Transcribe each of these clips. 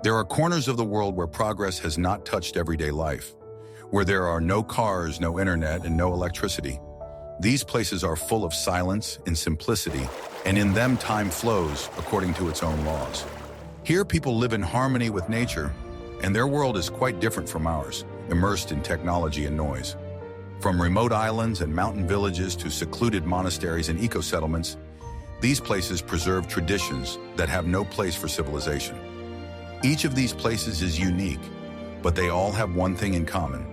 There are corners of the world where progress has not touched everyday life, where there are no cars, no internet, and no electricity. These places are full of silence and simplicity, and in them time flows according to its own laws. Here people live in harmony with nature, and their world is quite different from ours, immersed in technology and noise. From remote islands and mountain villages to secluded monasteries and eco-settlements, these places preserve traditions that have no place for civilization. Each of these places is unique, but they all have one thing in common: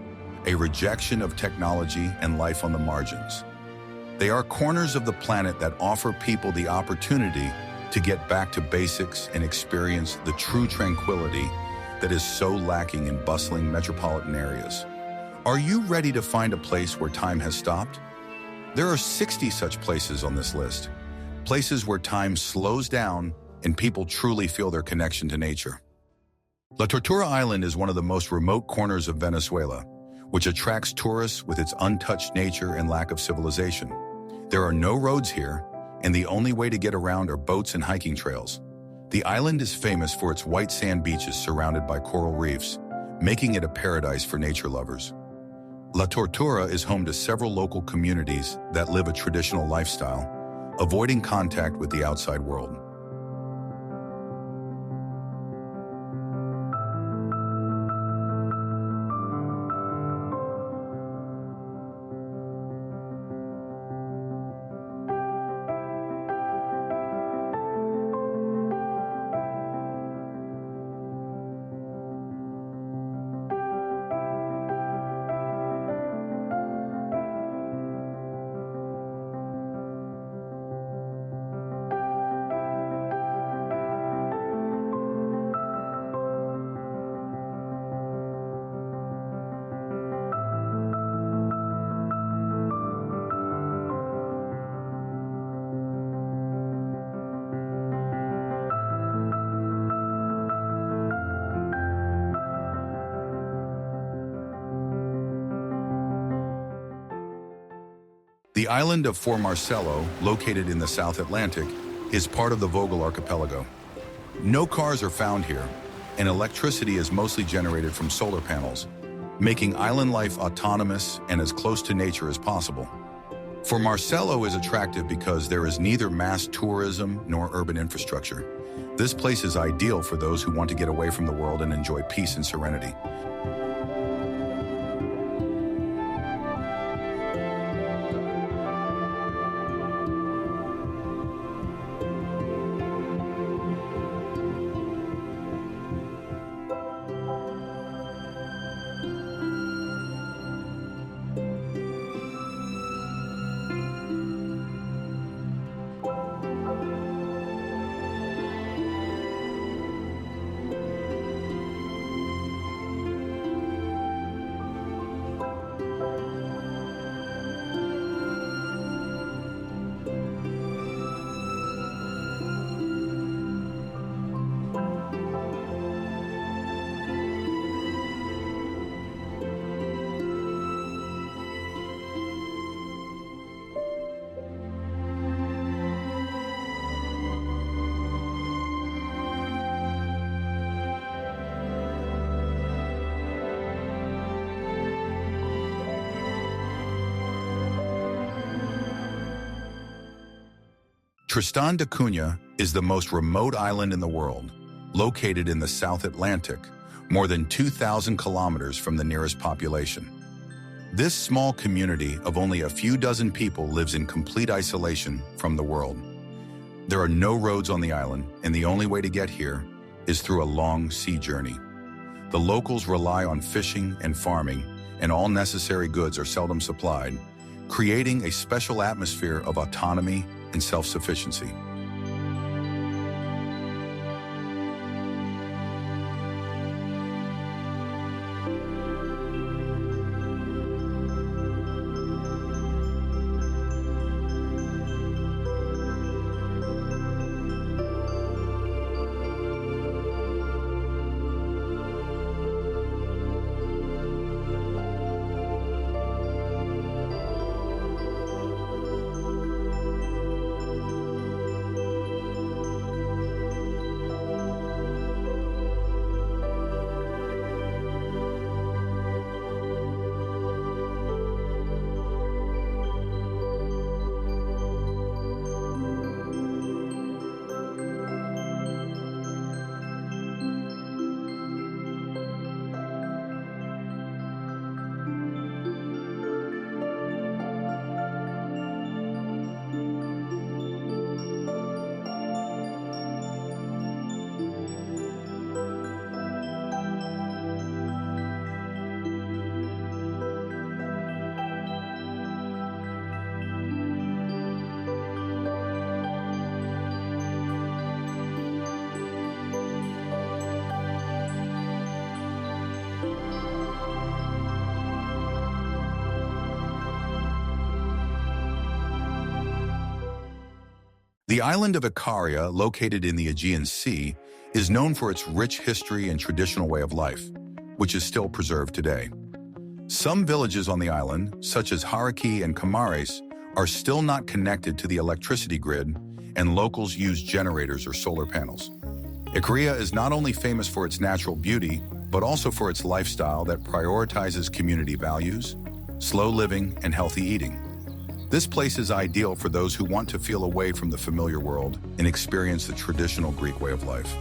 a rejection of technology and life on the margins. They are corners of the planet that offer people the opportunity to get back to basics and experience the true tranquility that is so lacking in bustling metropolitan areas. Are you ready to find a place where time has stopped? There are 60 such places on this list, places where time slows down and people truly feel their connection to nature. La Tortura Island is one of the most remote corners of Venezuela, which attracts tourists with its untouched nature and lack of civilization. There are no roads here, and the only way to get around are boats and hiking trails. The island is famous for its white sand beaches surrounded by coral reefs, making it a paradise for nature lovers. La Tortura is home to several local communities that live a traditional lifestyle, avoiding contact with the outside world. The island of Fort Marcello, located in the South Atlantic, is part of the Vogel archipelago. No cars are found here, and electricity is mostly generated from solar panels, making island life autonomous and as close to nature as possible. Fort Marcello is attractive because there is neither mass tourism nor urban infrastructure. This place is ideal for those who want to get away from the world and enjoy peace and serenity. Tristan da Cunha is the most remote island in the world, located in the South Atlantic, more than 2,000 kilometers from the nearest population. This small community of only a few dozen people lives in complete isolation from the world. There are no roads on the island, and the only way to get here is through a long sea journey. The locals rely on fishing and farming, and all necessary goods are seldom supplied, creating a special atmosphere of autonomy and self-sufficiency. The island of Ikaria, located in the Aegean Sea, is known for its rich history and traditional way of life, which is still preserved today. Some villages on the island, such as Haraki and Kamares, are still not connected to the electricity grid, and locals use generators or solar panels. Ikaria is not only famous for its natural beauty, but also for its lifestyle that prioritizes community values, slow living, and healthy eating. This place is ideal for those who want to feel away from the familiar world and experience the traditional Greek way of life.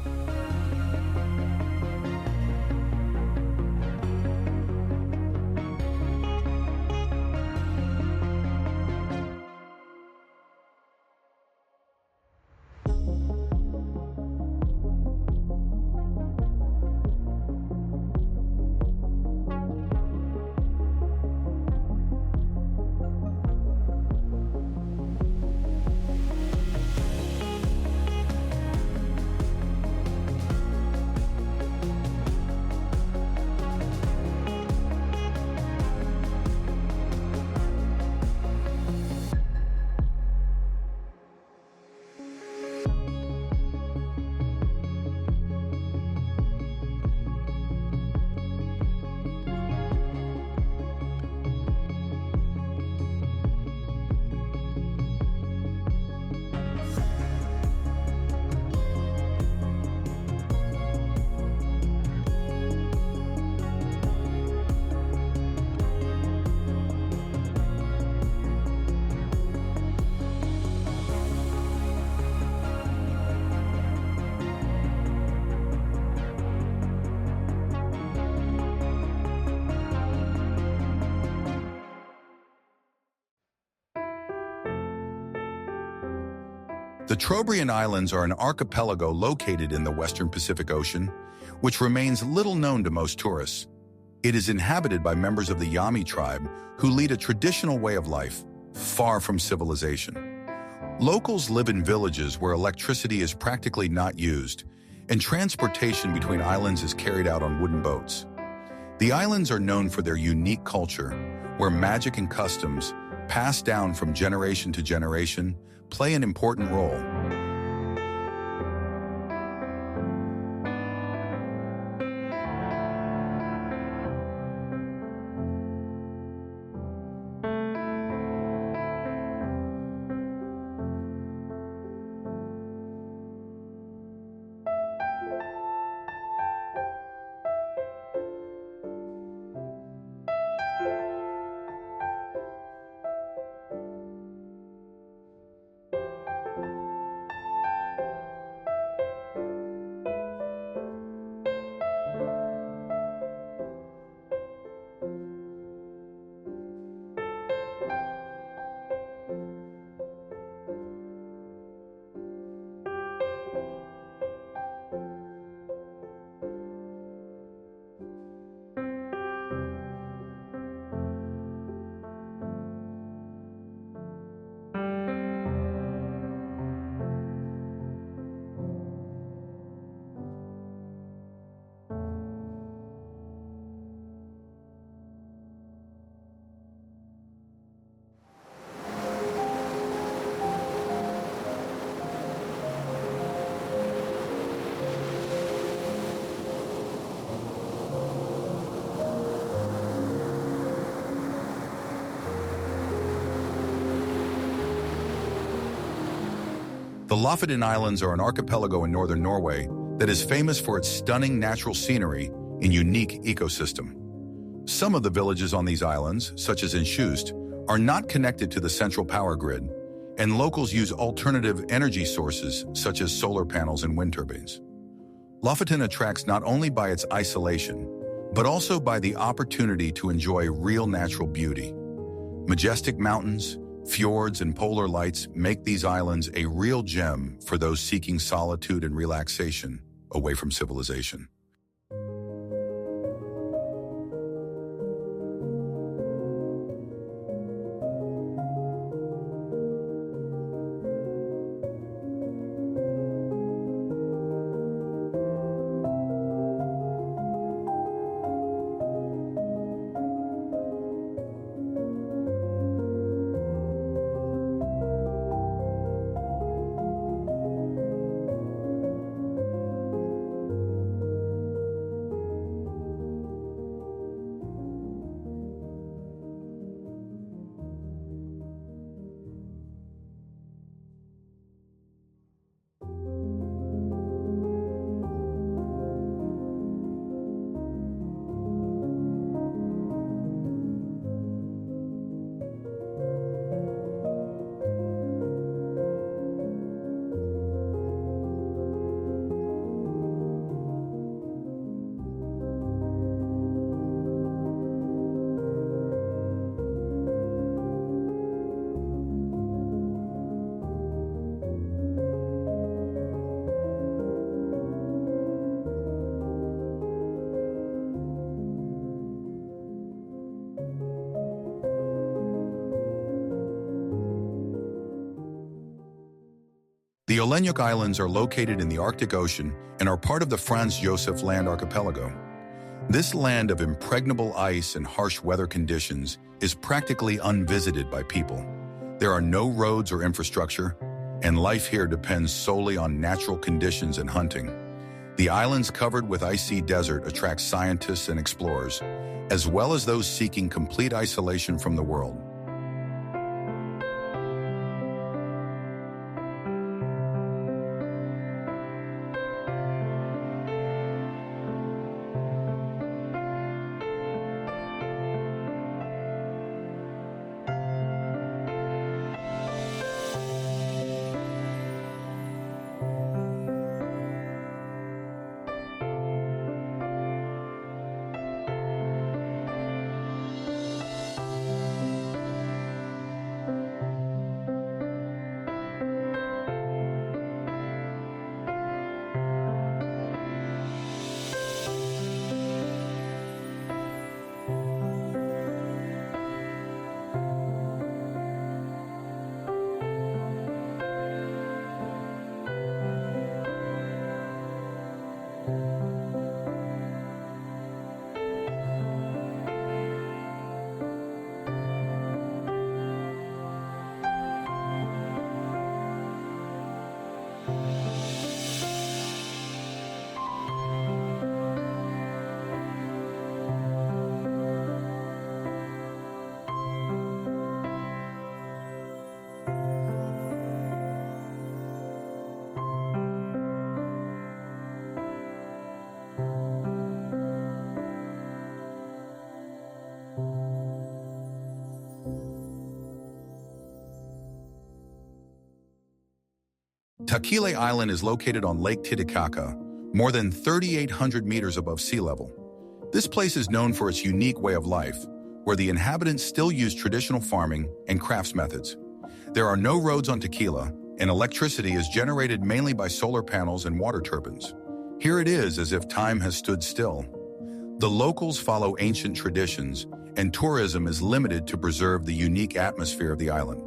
The Trobriand Islands are an archipelago located in the western Pacific Ocean, which remains little known to most tourists. It is inhabited by members of the Yami tribe who lead a traditional way of life, far from civilization. Locals live in villages where electricity is practically not used, and transportation between islands is carried out on wooden boats. The islands are known for their unique culture, where magic and customs, passed down from generation to generation, play an important role. The Lofoten Islands are an archipelago in northern Norway that is famous for its stunning natural scenery and unique ecosystem. Some of the villages on these islands, such as in Sjust, are not connected to the central power grid, and locals use alternative energy sources such as solar panels and wind turbines. Lofoten attracts not only by its isolation, but also by the opportunity to enjoy real natural beauty. Majestic mountains, fjords, and polar lights make these islands a real gem for those seeking solitude and relaxation away from civilization. The Olenyuk Islands are located in the Arctic Ocean and are part of the Franz Josef Land archipelago. This land of impregnable ice and harsh weather conditions is practically unvisited by people. There are no roads or infrastructure, and life here depends solely on natural conditions and hunting. The islands covered with icy desert attract scientists and explorers, as well as those seeking complete isolation from the world. Takile Island is located on Lake Titicaca, more than 3,800 meters above sea level. This place is known for its unique way of life, where the inhabitants still use traditional farming and crafts methods. There are no roads on Tequila, and electricity is generated mainly by solar panels and water turbines. Here it is as if time has stood still. The locals follow ancient traditions, and tourism is limited to preserve the unique atmosphere of the island.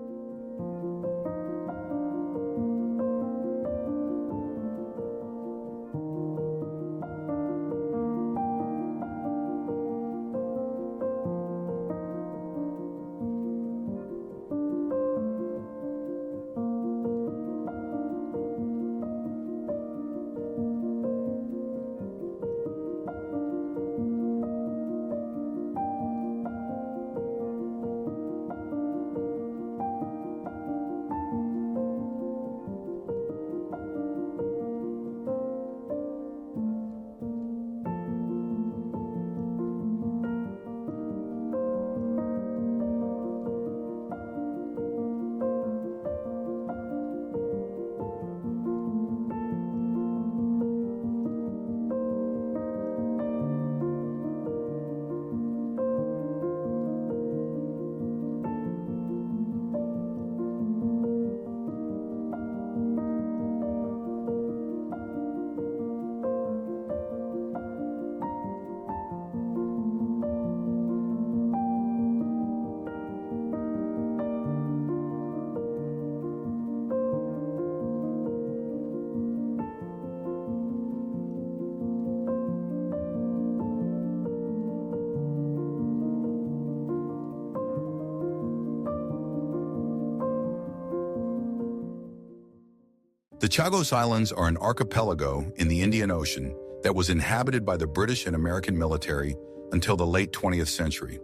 The Chagos Islands are an archipelago in the Indian Ocean that was inhabited by the British and American military until the late 20th century.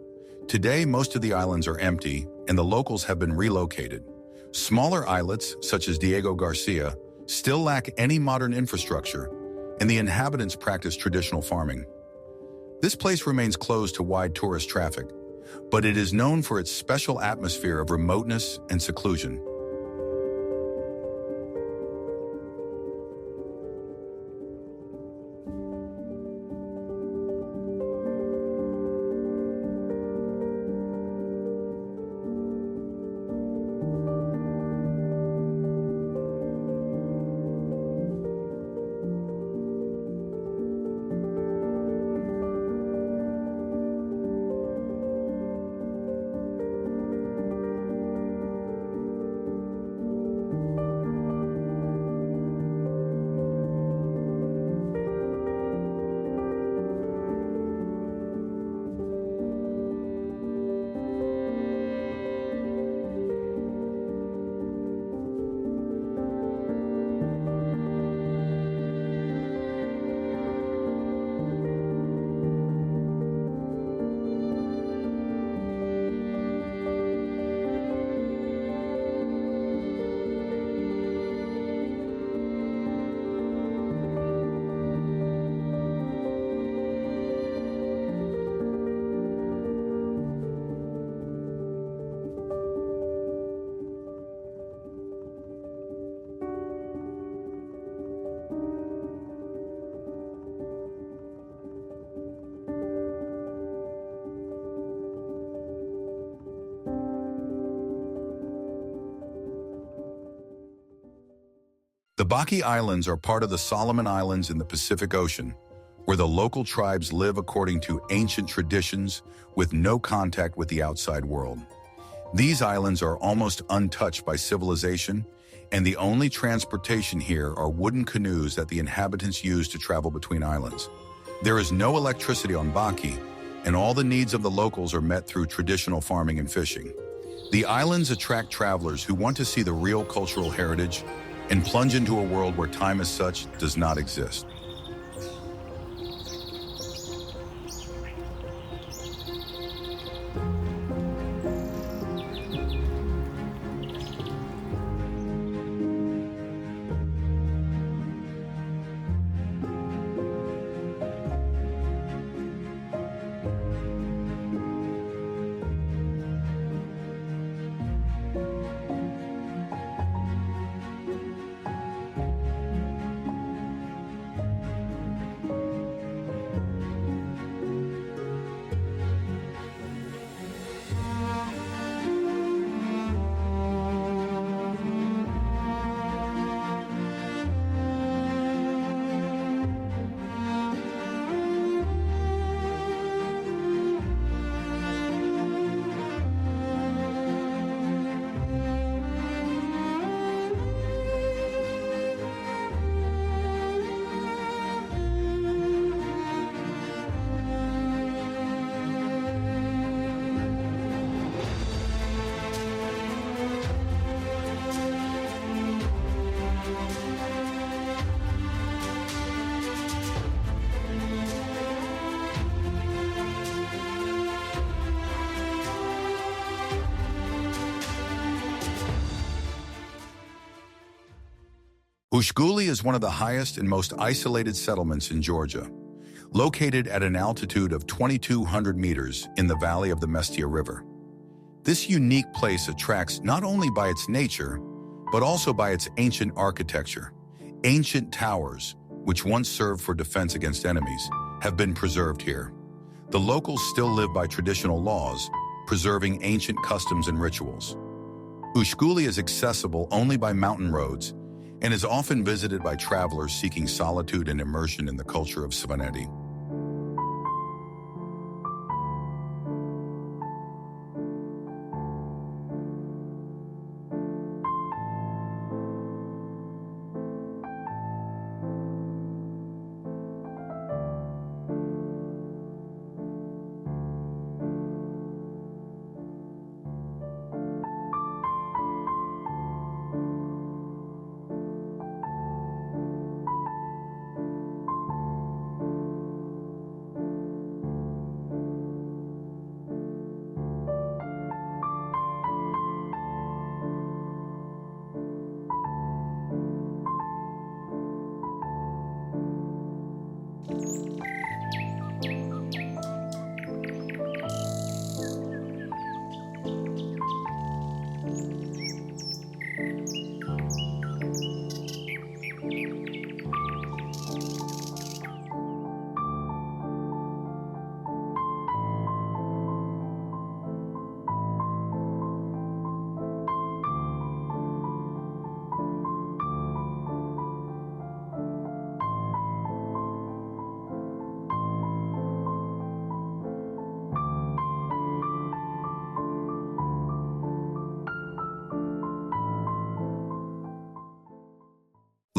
Today, most of the islands are empty and the locals have been relocated. Smaller islets, such as Diego Garcia, still lack any modern infrastructure, and the inhabitants practice traditional farming. This place remains closed to wide tourist traffic, but it is known for its special atmosphere of remoteness and seclusion. The Baki Islands are part of the Solomon Islands in the Pacific Ocean, where the local tribes live according to ancient traditions with no contact with the outside world. These islands are almost untouched by civilization, and the only transportation here are wooden canoes that the inhabitants use to travel between islands. There is no electricity on Baki, and all the needs of the locals are met through traditional farming and fishing. The islands attract travelers who want to see the real cultural heritage and plunge into a world where time as such does not exist. Ushguli is one of the highest and most isolated settlements in Georgia, located at an altitude of 2,200 meters in the valley of the Mestia River. This unique place attracts not only by its nature, but also by its ancient architecture. Ancient towers, which once served for defense against enemies, have been preserved here. The locals still live by traditional laws, preserving ancient customs and rituals. Ushguli is accessible only by mountain roads and is often visited by travelers seeking solitude and immersion in the culture of Svaneti.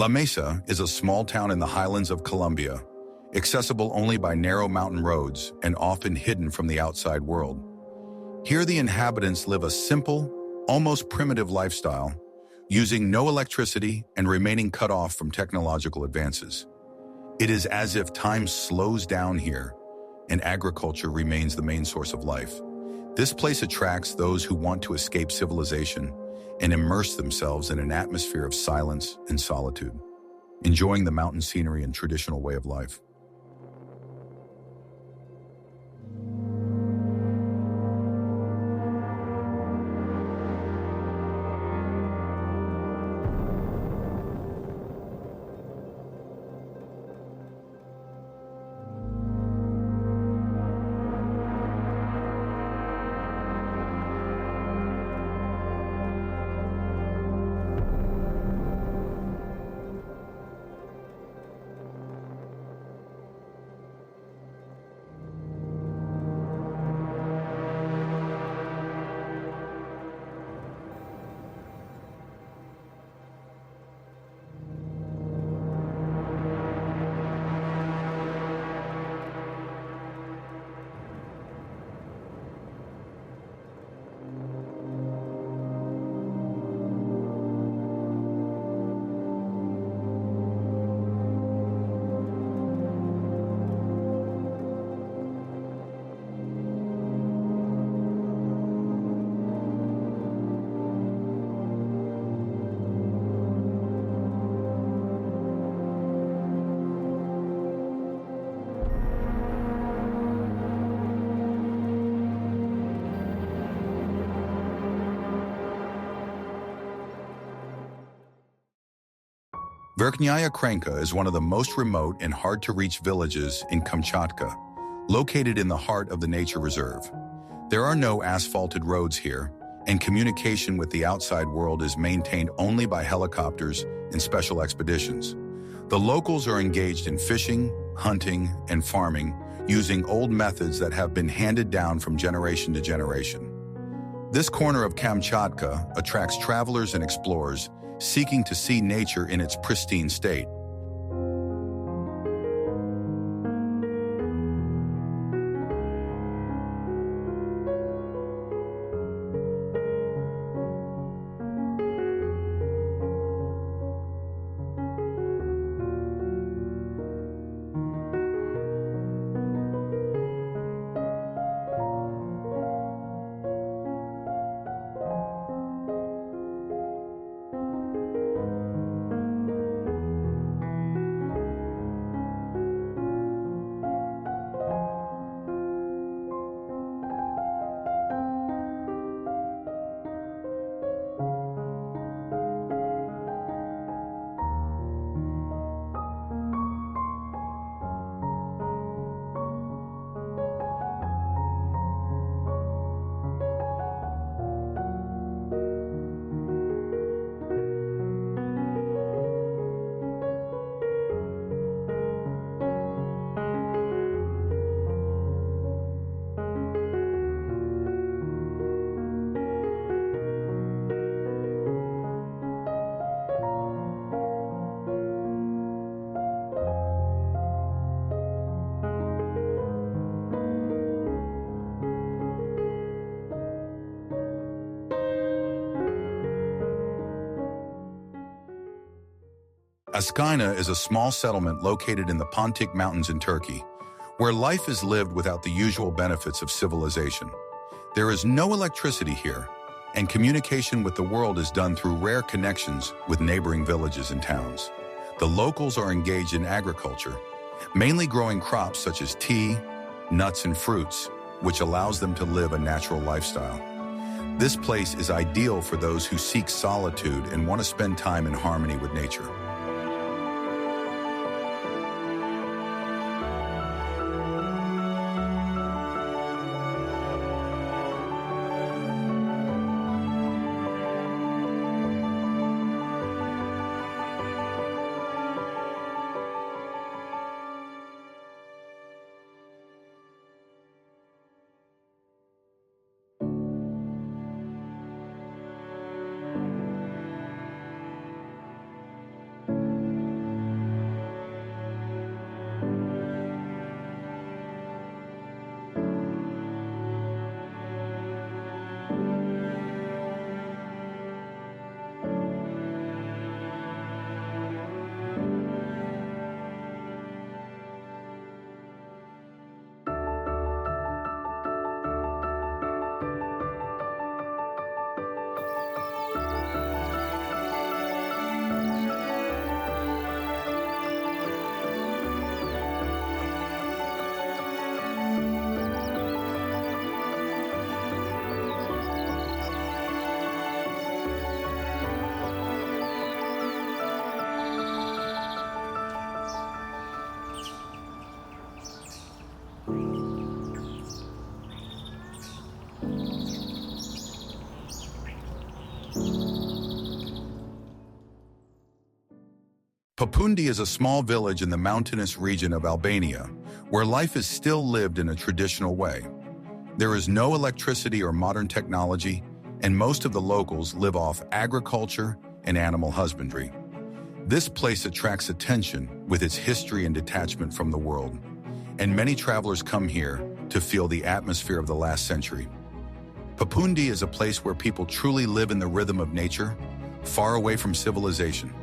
La Mesa is a small town in the highlands of Colombia, accessible only by narrow mountain roads and often hidden from the outside world. Here the inhabitants live a simple, almost primitive lifestyle, using no electricity and remaining cut off from technological advances. It is as if time slows down here and agriculture remains the main source of life. This place attracts those who want to escape civilization and immerse themselves in an atmosphere of silence and solitude, enjoying the mountain scenery and traditional way of life. Verkhnaya Krenka is one of the most remote and hard-to-reach villages in Kamchatka, located in the heart of the nature reserve. There are no asphalted roads here, and communication with the outside world is maintained only by helicopters and special expeditions. The locals are engaged in fishing, hunting, and farming, using old methods that have been handed down from generation to generation. This corner of Kamchatka attracts travelers and explorers seeking to see nature in its pristine state. Askina is a small settlement located in the Pontic Mountains in Turkey, where life is lived without the usual benefits of civilization. There is no electricity here, and communication with the world is done through rare connections with neighboring villages and towns. The locals are engaged in agriculture, mainly growing crops such as tea, nuts, and fruits, which allows them to live a natural lifestyle. This place is ideal for those who seek solitude and want to spend time in harmony with nature. Papundi is a small village in the mountainous region of Albania, where life is still lived in a traditional way. There is no electricity or modern technology, and most of the locals live off agriculture and animal husbandry. This place attracts attention with its history and detachment from the world, and many travelers come here to feel the atmosphere of the last century. Papundi is a place where people truly live in the rhythm of nature, far away from civilization.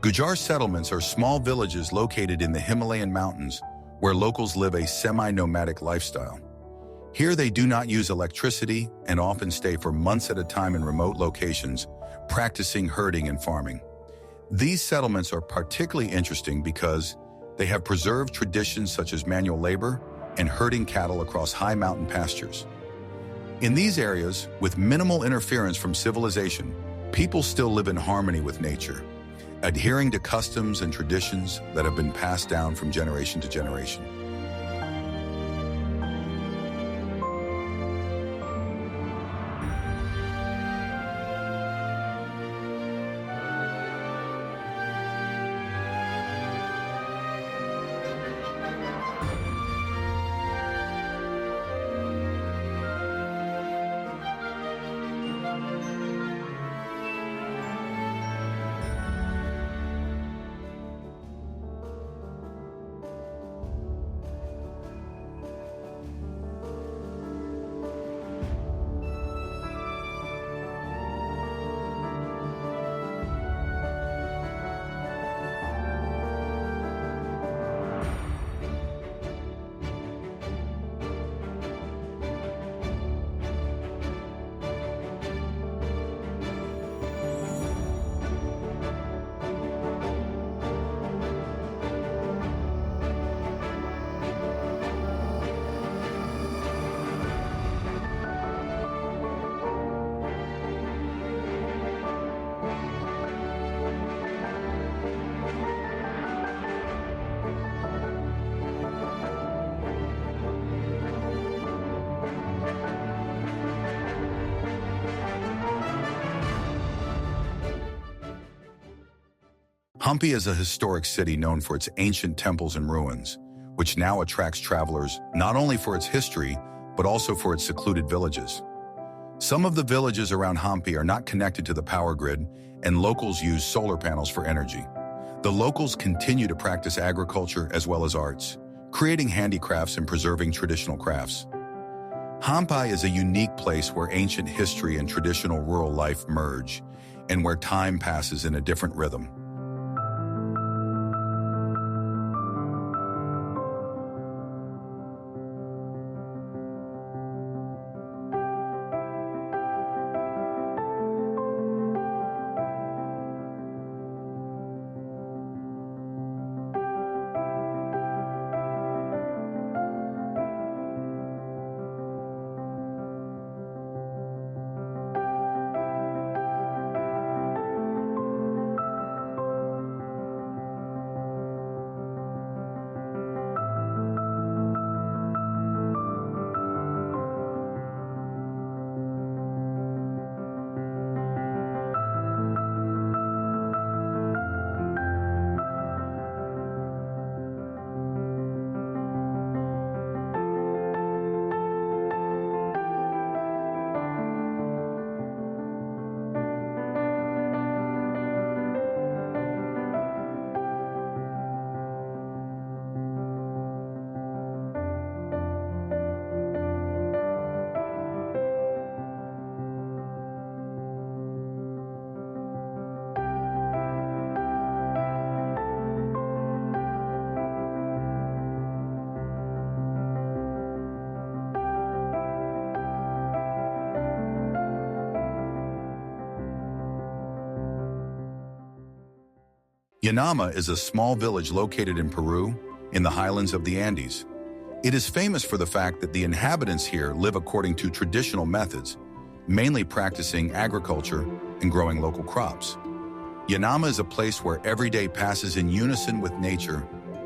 Gujar settlements are small villages located in the Himalayan mountains where locals live a semi-nomadic lifestyle. Here they do not use electricity and often stay for months at a time in remote locations, practicing herding and farming. These settlements are particularly interesting because they have preserved traditions such as manual labor and herding cattle across high mountain pastures. In these areas, with minimal interference from civilization, people still live in harmony with nature, adhering to customs and traditions that have been passed down from generation to generation. Hampi is a historic city known for its ancient temples and ruins, which now attracts travelers not only for its history, but also for its secluded villages. Some of the villages around Hampi are not connected to the power grid, and locals use solar panels for energy. The locals continue to practice agriculture as well as arts, creating handicrafts and preserving traditional crafts. Hampi is a unique place where ancient history and traditional rural life merge, and where time passes in a different rhythm. Yanama is a small village located in Peru, in the highlands of the Andes. It is famous for the fact that the inhabitants here live according to traditional methods, mainly practicing agriculture and growing local crops. Yanama is a place where every day passes in unison with nature,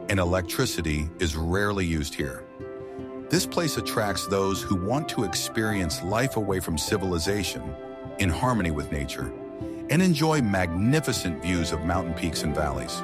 and electricity is rarely used here. This place attracts those who want to experience life away from civilization, in harmony with nature, and enjoy magnificent views of mountain peaks and valleys.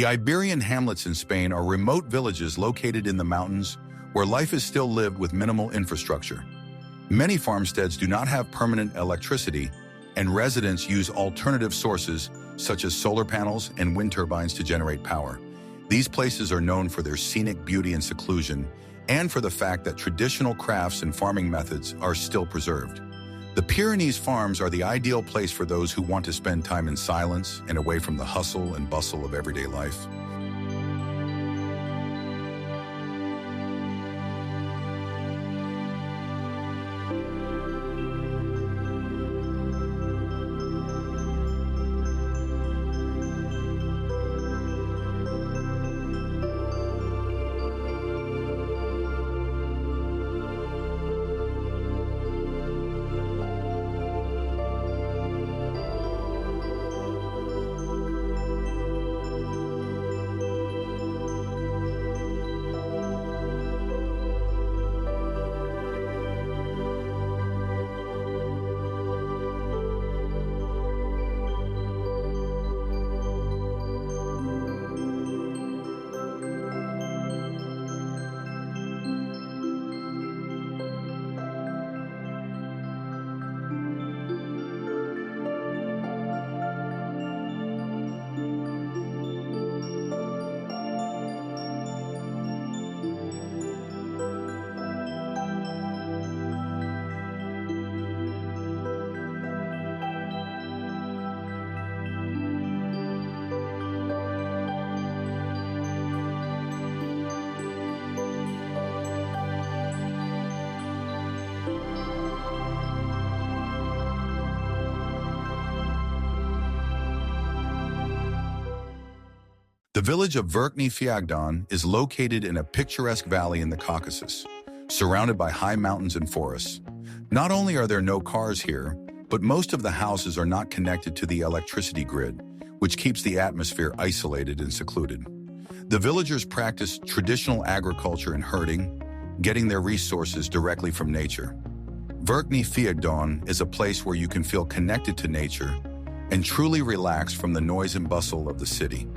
The Iberian hamlets in Spain are remote villages located in the mountains where life is still lived with minimal infrastructure. Many farmsteads do not have permanent electricity, and residents use alternative sources such as solar panels and wind turbines to generate power. These places are known for their scenic beauty and seclusion, and for the fact that traditional crafts and farming methods are still preserved. The Pyrenees farms are the ideal place for those who want to spend time in silence and away from the hustle and bustle of everyday life. The village of Verkhney Fiagdon is located in a picturesque valley in the Caucasus, surrounded by high mountains and forests. Not only are there no cars here, but most of the houses are not connected to the electricity grid, which keeps the atmosphere isolated and secluded. The villagers practice traditional agriculture and herding, getting their resources directly from nature. Verkhney Fiagdon is a place where you can feel connected to nature and truly relax from the noise and bustle of the city.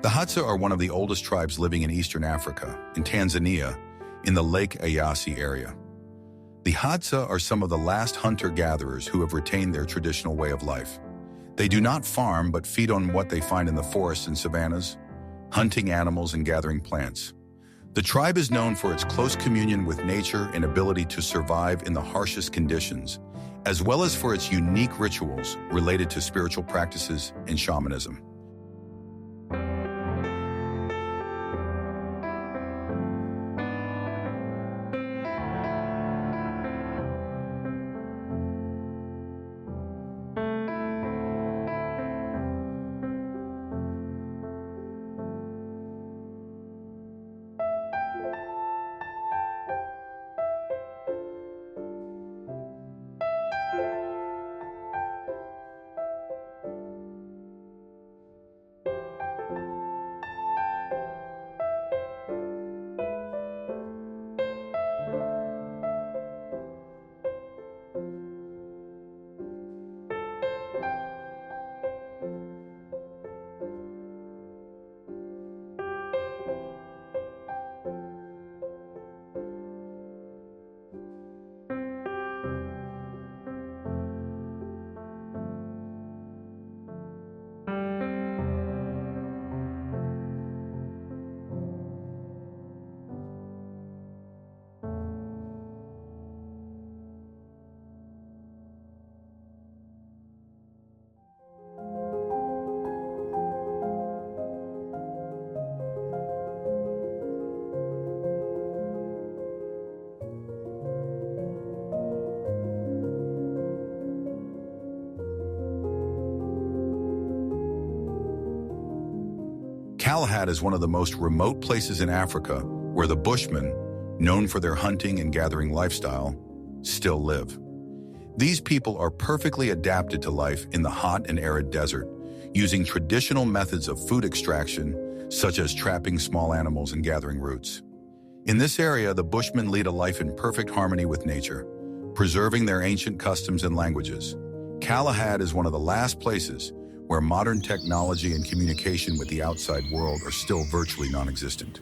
The Hadza are one of the oldest tribes living in Eastern Africa, in Tanzania, in the Lake Eyasi area. The Hadza are some of the last hunter-gatherers who have retained their traditional way of life. They do not farm but feed on what they find in the forests and savannas, hunting animals and gathering plants. The tribe is known for its close communion with nature and ability to survive in the harshest conditions, as well as for its unique rituals related to spiritual practices and shamanism. Galahad is one of the most remote places in Africa where the Bushmen, known for their hunting and gathering lifestyle, still live. These people are perfectly adapted to life in the hot and arid desert, using traditional methods of food extraction, such as trapping small animals and gathering roots. In this area, the Bushmen lead a life in perfect harmony with nature, preserving their ancient customs and languages. Galahad is one of the last places where modern technology and communication with the outside world are still virtually non-existent.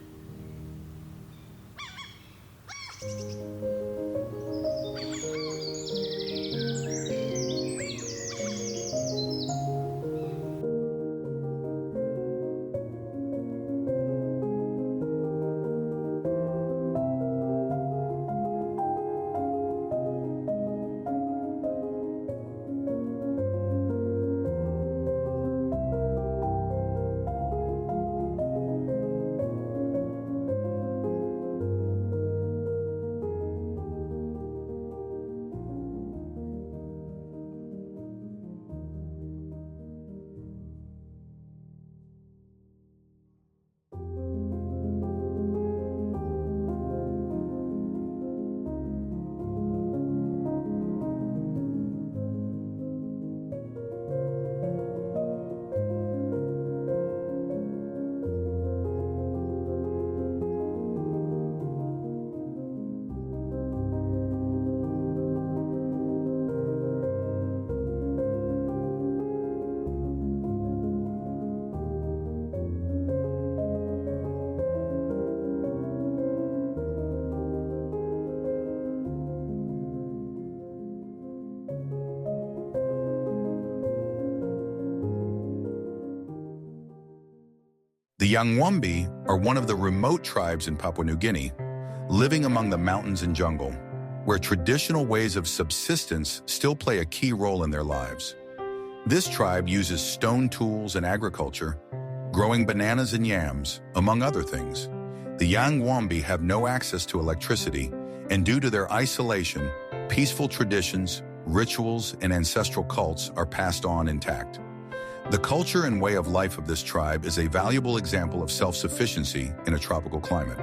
The Yangwambi are one of the remote tribes in Papua New Guinea, living among the mountains and jungle, where traditional ways of subsistence still play a key role in their lives. This tribe uses stone tools and agriculture, growing bananas and yams, among other things. The Yangwambi have no access to electricity, and due to their isolation, peaceful traditions, rituals, and ancestral cults are passed on intact. The culture and way of life of this tribe is a valuable example of self-sufficiency in a tropical climate.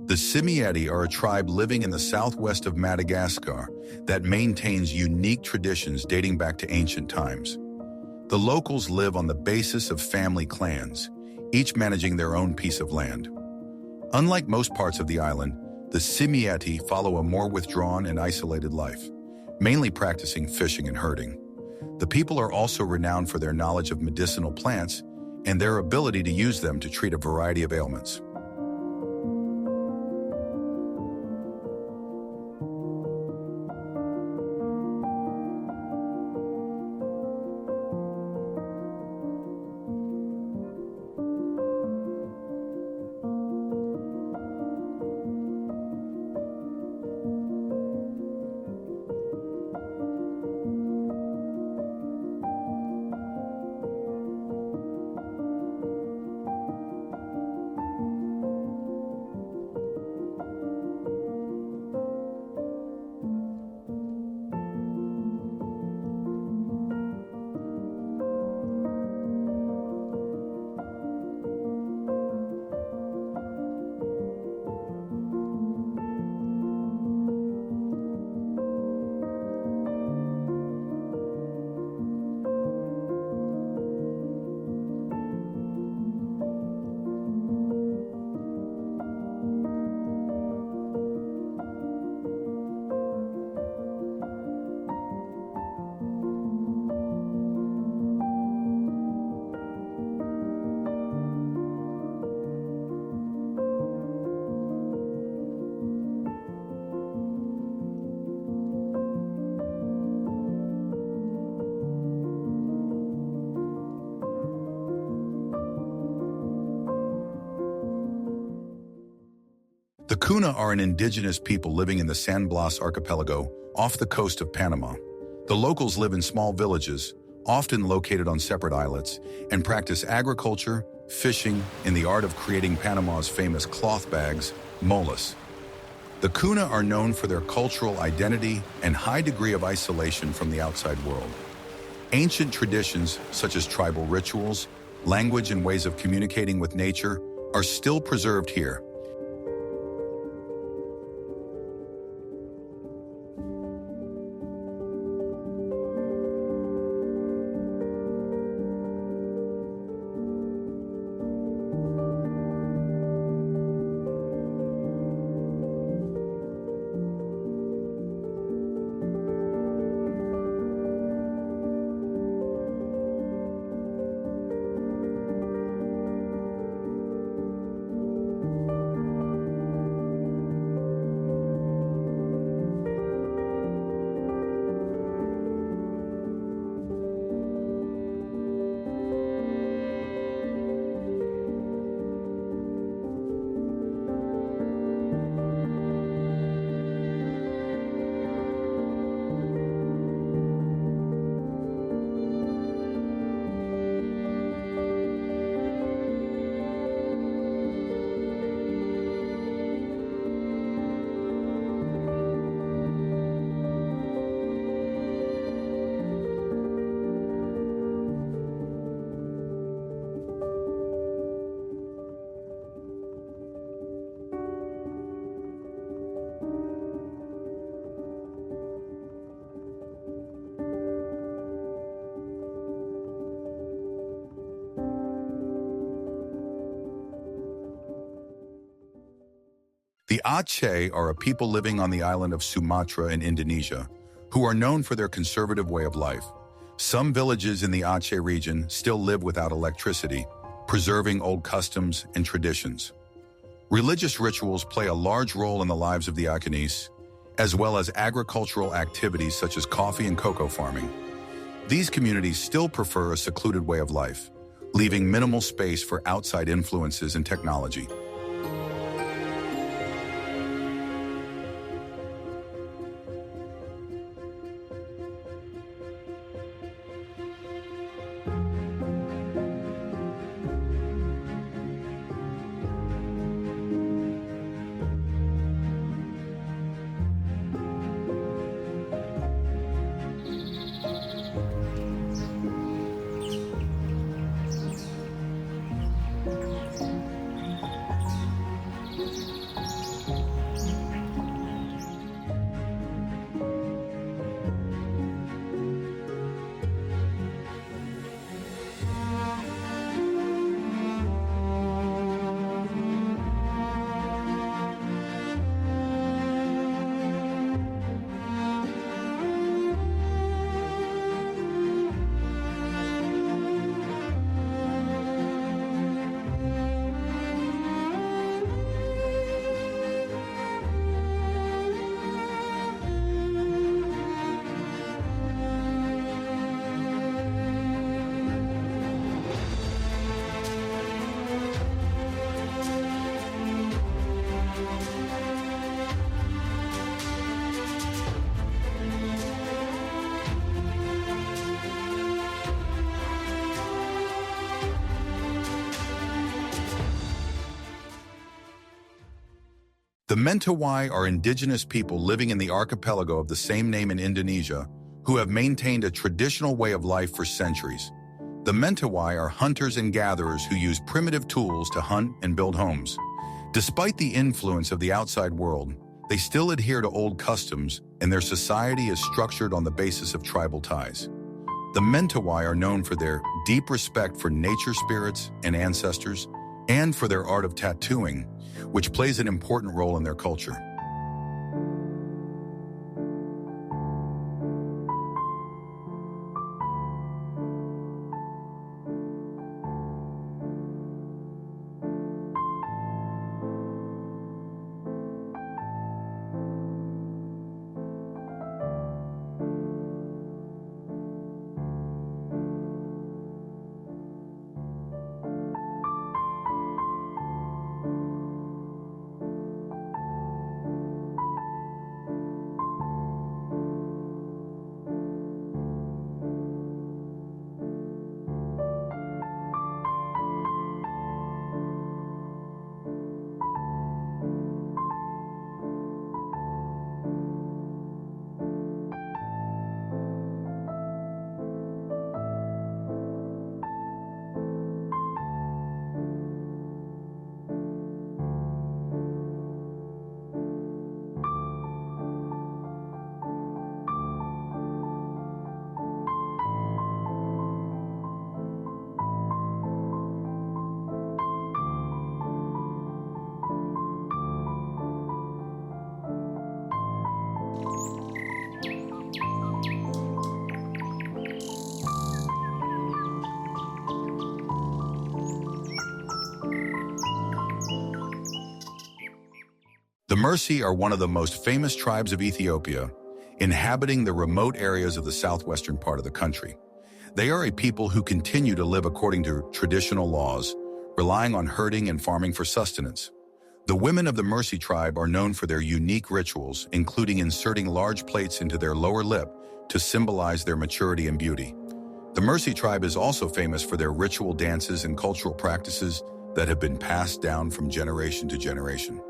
The Simieti are a tribe living in the southwest of Madagascar that maintains unique traditions dating back to ancient times. The locals live on the basis of family clans, each managing their own piece of land. Unlike most parts of the island, the Simieti follow a more withdrawn and isolated life, mainly practicing fishing and herding. The people are also renowned for their knowledge of medicinal plants and their ability to use them to treat a variety of ailments. The Kuna are an indigenous people living in the San Blas archipelago off the coast of Panama. The locals live in small villages, often located on separate islets, and practice agriculture, fishing, and the art of creating Panama's famous cloth bags, molas. The Kuna are known for their cultural identity and high degree of isolation from the outside world. Ancient traditions, such as tribal rituals, language, and ways of communicating with nature, are still preserved here. The Aceh are a people living on the island of Sumatra in Indonesia, who are known for their conservative way of life. Some villages in the Aceh region still live without electricity, preserving old customs and traditions. Religious rituals play a large role in the lives of the Acehnese, as well as agricultural activities such as coffee and cocoa farming. These communities still prefer a secluded way of life, leaving minimal space for outside influences and technology. The Mentawai are indigenous people living in the archipelago of the same name in Indonesia, who have maintained a traditional way of life for centuries. The Mentawai are hunters and gatherers who use primitive tools to hunt and build homes. Despite the influence of the outside world, they still adhere to old customs, and their society is structured on the basis of tribal ties. The Mentawai are known for their deep respect for nature spirits and ancestors, and for their art of tattooing, which plays an important role in their culture. Mersey are one of the most famous tribes of Ethiopia, inhabiting the remote areas of the southwestern part of the country. They are a people who continue to live according to traditional laws, relying on herding and farming for sustenance. The women of the Mersey tribe are known for their unique rituals, including inserting large plates into their lower lip to symbolize their maturity and beauty. The Mersey tribe is also famous for their ritual dances and cultural practices that have been passed down from generation to generation.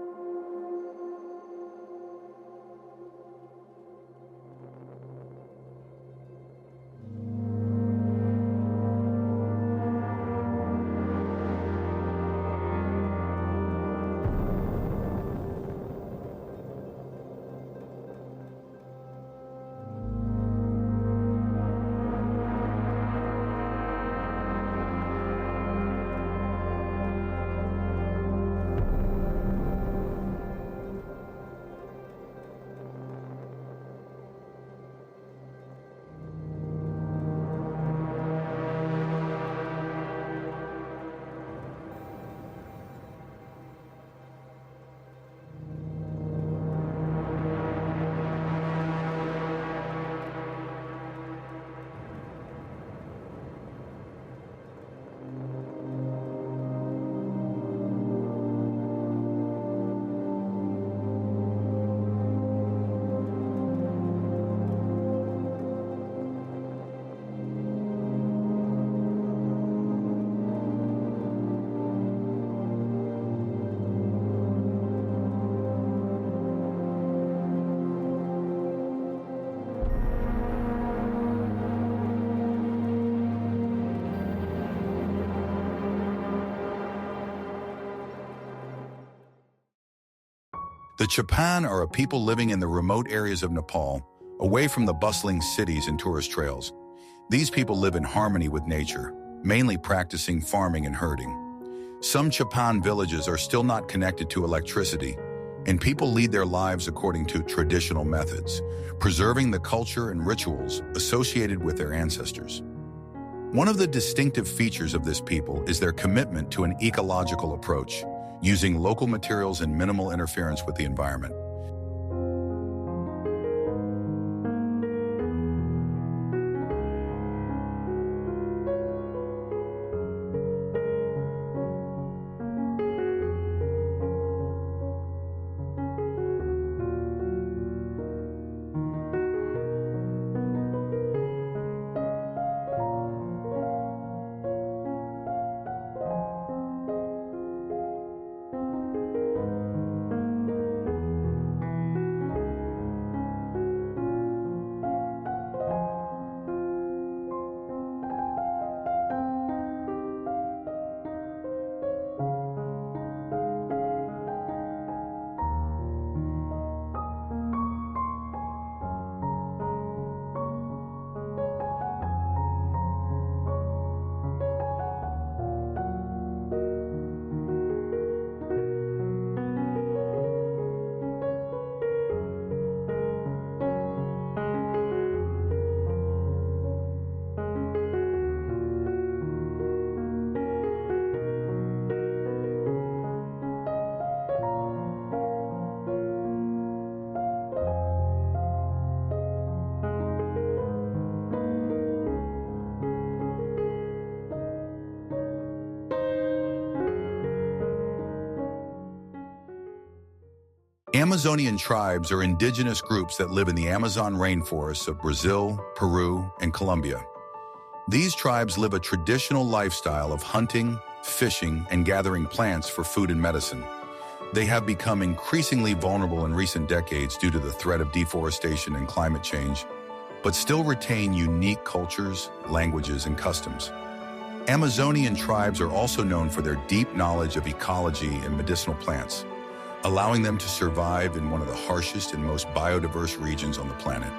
The Chapan are a people living in the remote areas of Nepal, away from the bustling cities and tourist trails. These people live in harmony with nature, mainly practicing farming and herding. Some Chapan villages are still not connected to electricity, and people lead their lives according to traditional methods, preserving the culture and rituals associated with their ancestors. One of the distinctive features of this people is their commitment to an ecological approach, using local materials and minimal interference with the environment. Amazonian tribes are indigenous groups that live in the Amazon rainforests of Brazil, Peru, and Colombia. These tribes live a traditional lifestyle of hunting, fishing, and gathering plants for food and medicine. They have become increasingly vulnerable in recent decades due to the threat of deforestation and climate change, but still retain unique cultures, languages, and customs. Amazonian tribes are also known for their deep knowledge of ecology and medicinal plants, allowing them to survive in one of the harshest and most biodiverse regions on the planet.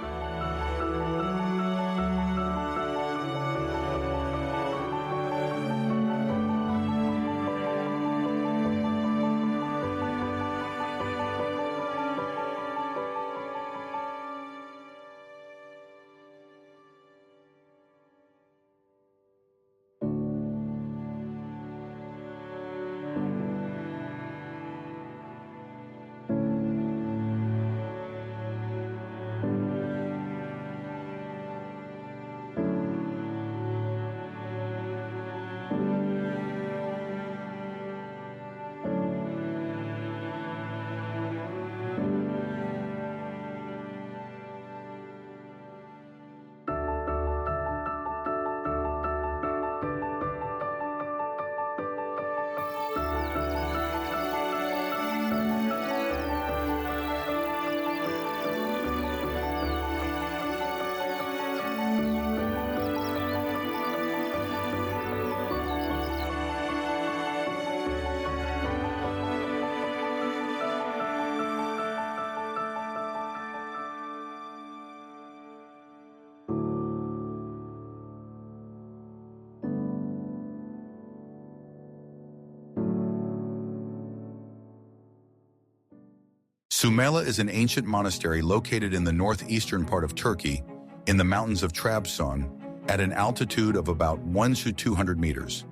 Sümele is an ancient monastery located in the northeastern part of Turkey, in the mountains of Trabzon, at an altitude of about 1 to 200 meters.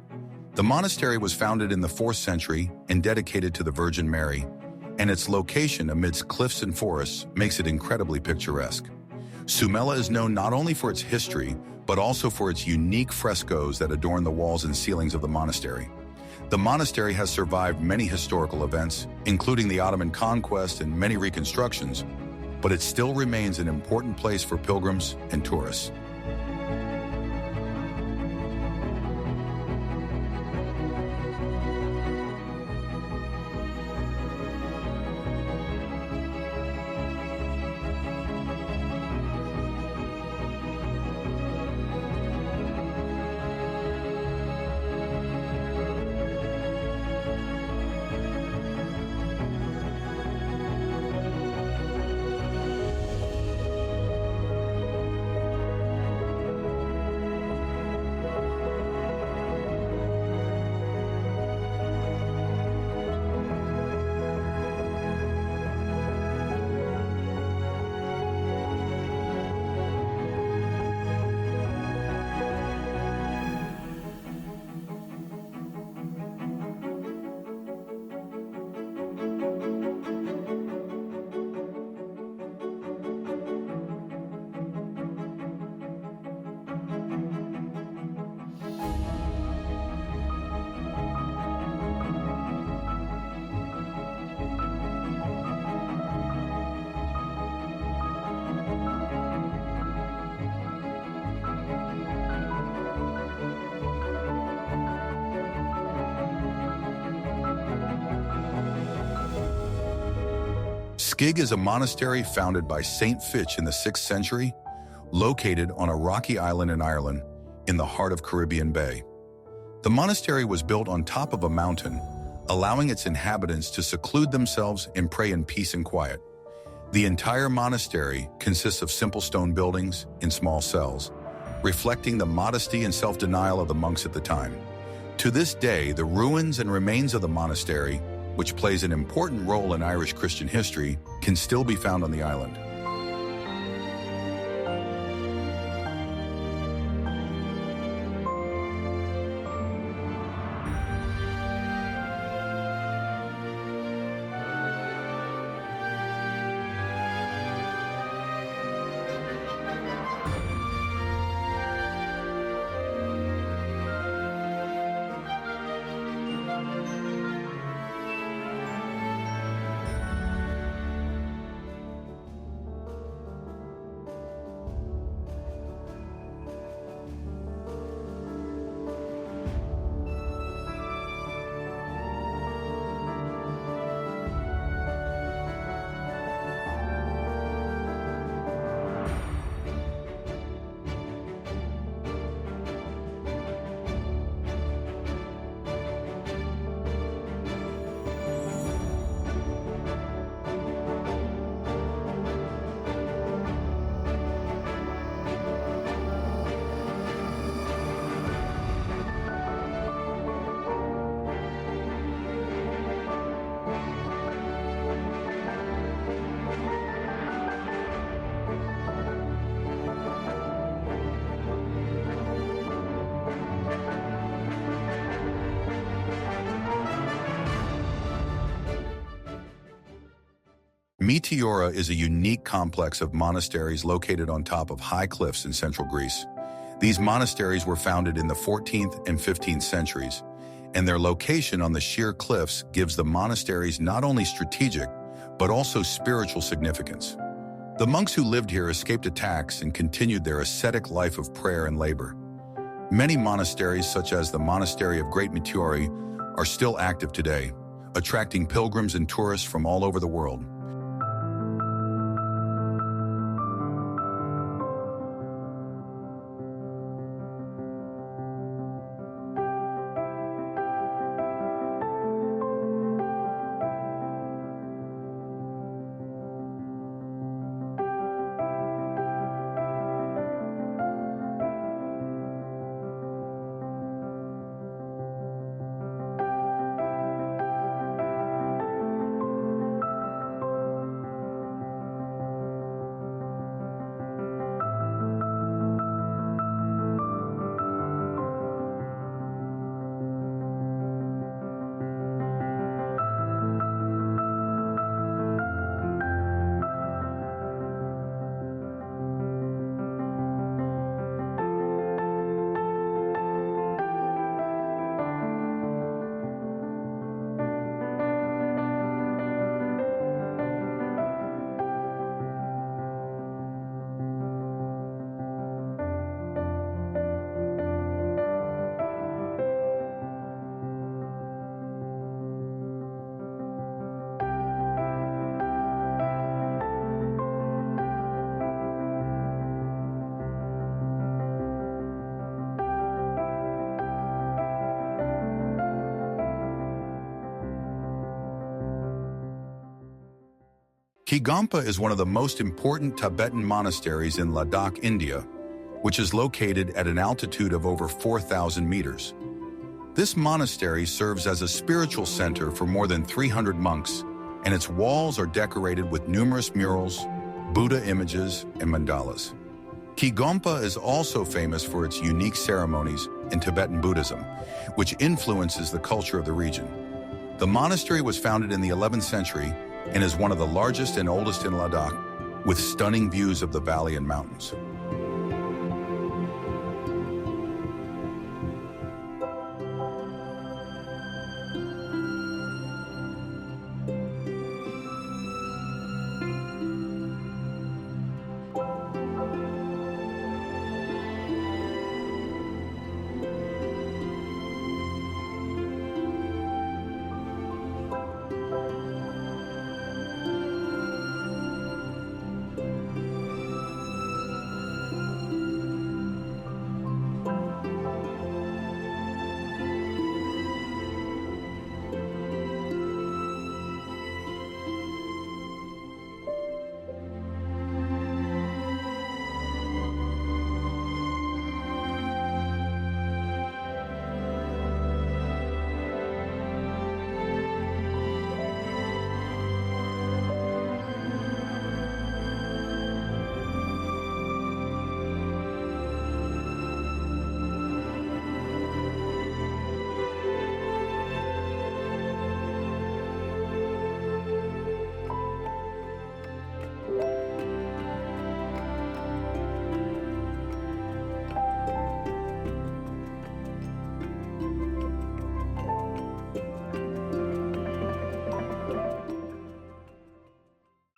The monastery was founded in the 4th century and dedicated to the Virgin Mary, and its location amidst cliffs and forests makes it incredibly picturesque. Sümele is known not only for its history, but also for its unique frescoes that adorn the walls and ceilings of the monastery. The monastery has survived many historical events, including the Ottoman conquest and many reconstructions, but it still remains an important place for pilgrims and tourists. Skig is a monastery founded by Saint Fitch in the 6th century, located on a rocky island in Ireland, in the heart of Caribbean Bay. The monastery was built on top of a mountain, allowing its inhabitants to seclude themselves and pray in peace and quiet. The entire monastery consists of simple stone buildings in small cells, reflecting the modesty and self-denial of the monks at the time. To this day, the ruins and remains of the monastery, which plays an important role in Irish Christian history, can still be found on the island. Meteora is a unique complex of monasteries located on top of high cliffs in central Greece. These monasteries were founded in the 14th and 15th centuries, and their location on the sheer cliffs gives the monasteries not only strategic, but also spiritual significance. The monks who lived here escaped attacks and continued their ascetic life of prayer and labor. Many monasteries, such as the Monastery of Great Meteora, are still active today, attracting pilgrims and tourists from all over the world. Kigampa is one of the most important Tibetan monasteries in Ladakh, India, which is located at an altitude of over 4,000 meters. This monastery serves as a spiritual center for more than 300 monks, and its walls are decorated with numerous murals, Buddha images, and mandalas. Kigampa is also famous for its unique ceremonies in Tibetan Buddhism, which influences the culture of the region. The monastery was founded in the 11th century and is one of the largest and oldest in Ladakh, with stunning views of the valley and mountains.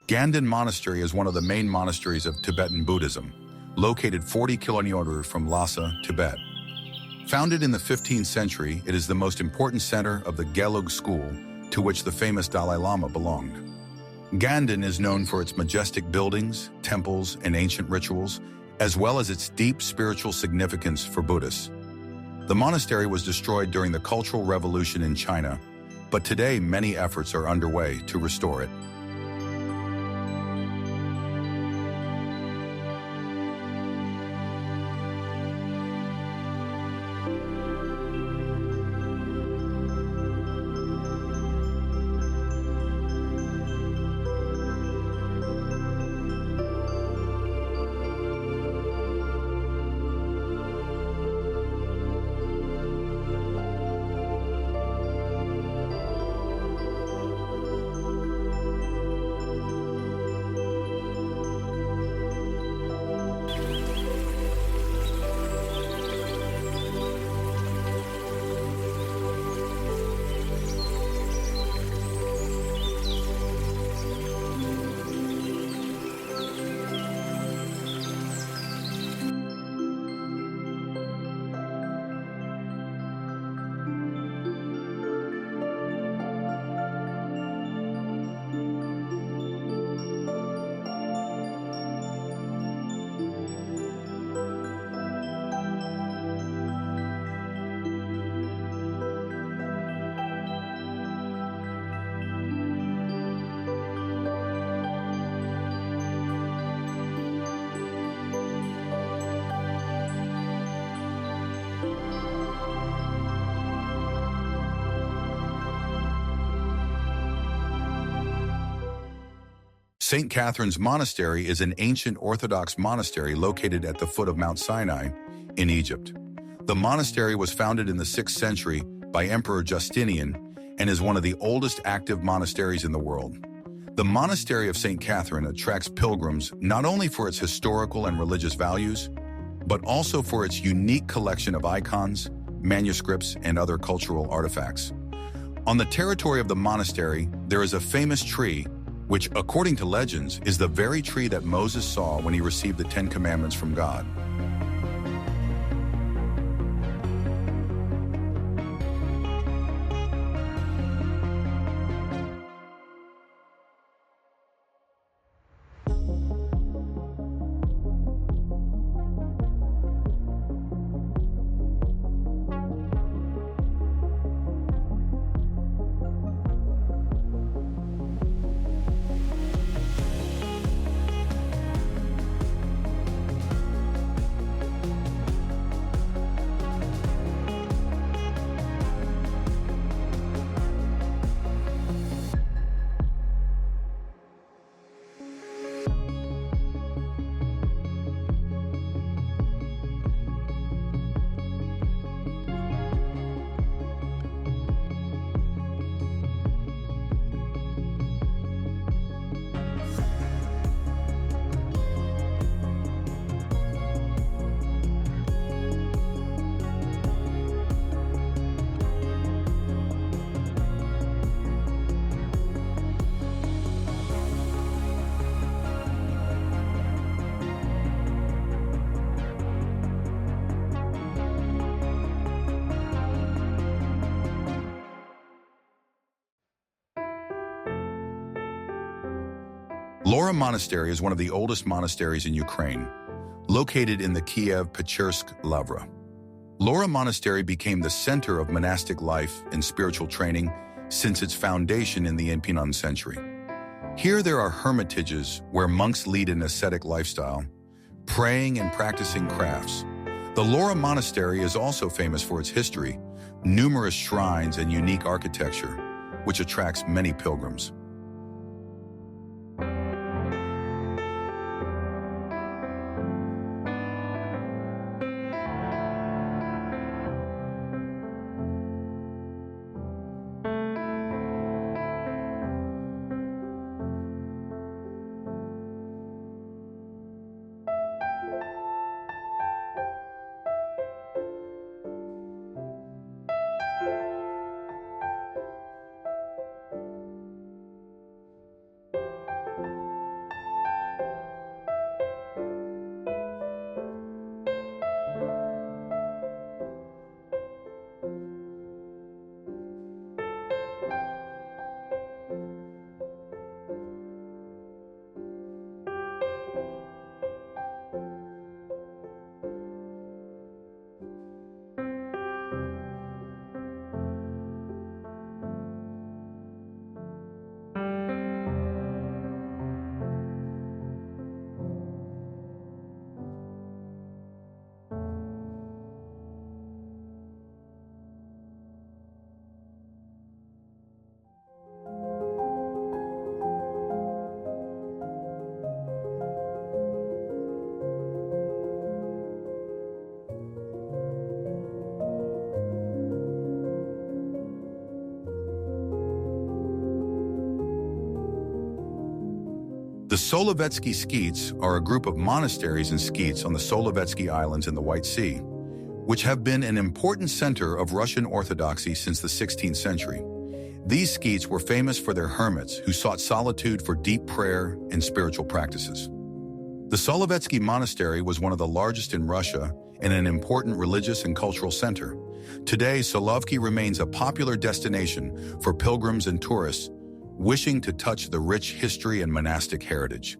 Ganden Monastery is one of the main monasteries of Tibetan Buddhism, located 40 kilometers from Lhasa, Tibet. Founded in the 15th century, it is the most important center of the Gelug school, to which the famous Dalai Lama belonged. Ganden is known for its majestic buildings, temples, and ancient rituals, as well as its deep spiritual significance for Buddhists. The monastery was destroyed during the Cultural Revolution in China, but today many efforts are underway to restore it. St. Catherine's Monastery is an ancient Orthodox monastery located at the foot of Mount Sinai in Egypt. The monastery was founded in the 6th century by Emperor Justinian and is one of the oldest active monasteries in the world. The Monastery of St. Catherine attracts pilgrims not only for its historical and religious values, but also for its unique collection of icons, manuscripts, and other cultural artifacts. On the territory of the monastery, there is a famous tree which, according to legends, is the very tree that Moses saw when he received the 10 Commandments from God. Lora Monastery is one of the oldest monasteries in Ukraine, located in the Kiev-Pechersk Lavra. Lora Monastery became the center of monastic life and spiritual training since its foundation in the 18th century. Here there are hermitages where monks lead an ascetic lifestyle, praying and practicing crafts. The Lora Monastery is also famous for its history, numerous shrines and unique architecture, which attracts many pilgrims. The Solovetsky Skeets are a group of monasteries and skeets on the Solovetsky Islands in the White Sea, which have been an important center of Russian Orthodoxy since the 16th century. These skeets were famous for their hermits who sought solitude for deep prayer and spiritual practices. The Solovetsky Monastery was one of the largest in Russia and an important religious and cultural center. Today, Solovki remains a popular destination for pilgrims and tourists wishing to touch the rich history and monastic heritage.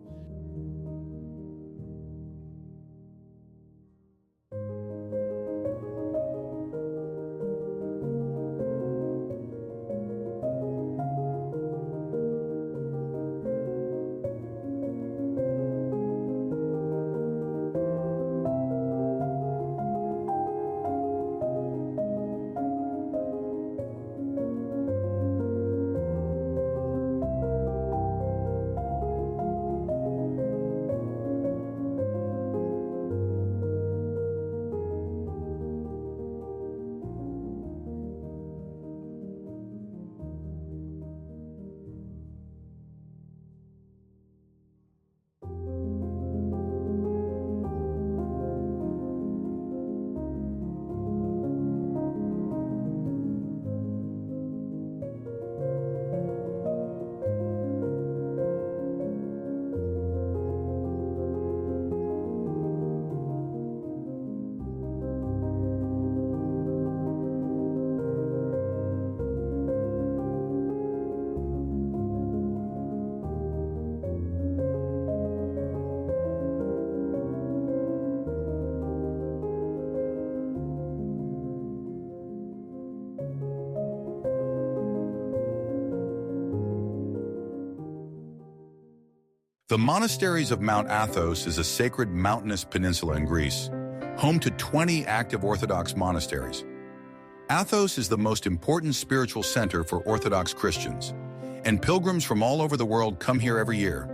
The Monasteries of Mount Athos is a sacred mountainous peninsula in Greece, home to 20 active Orthodox monasteries. Athos is the most important spiritual center for Orthodox Christians, and pilgrims from all over the world come here every year.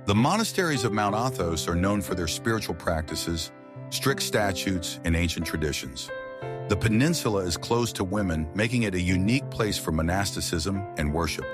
The monasteries of Mount Athos are known for their spiritual practices, strict statutes, and ancient traditions. The peninsula is closed to women, making it a unique place for monasticism and worship.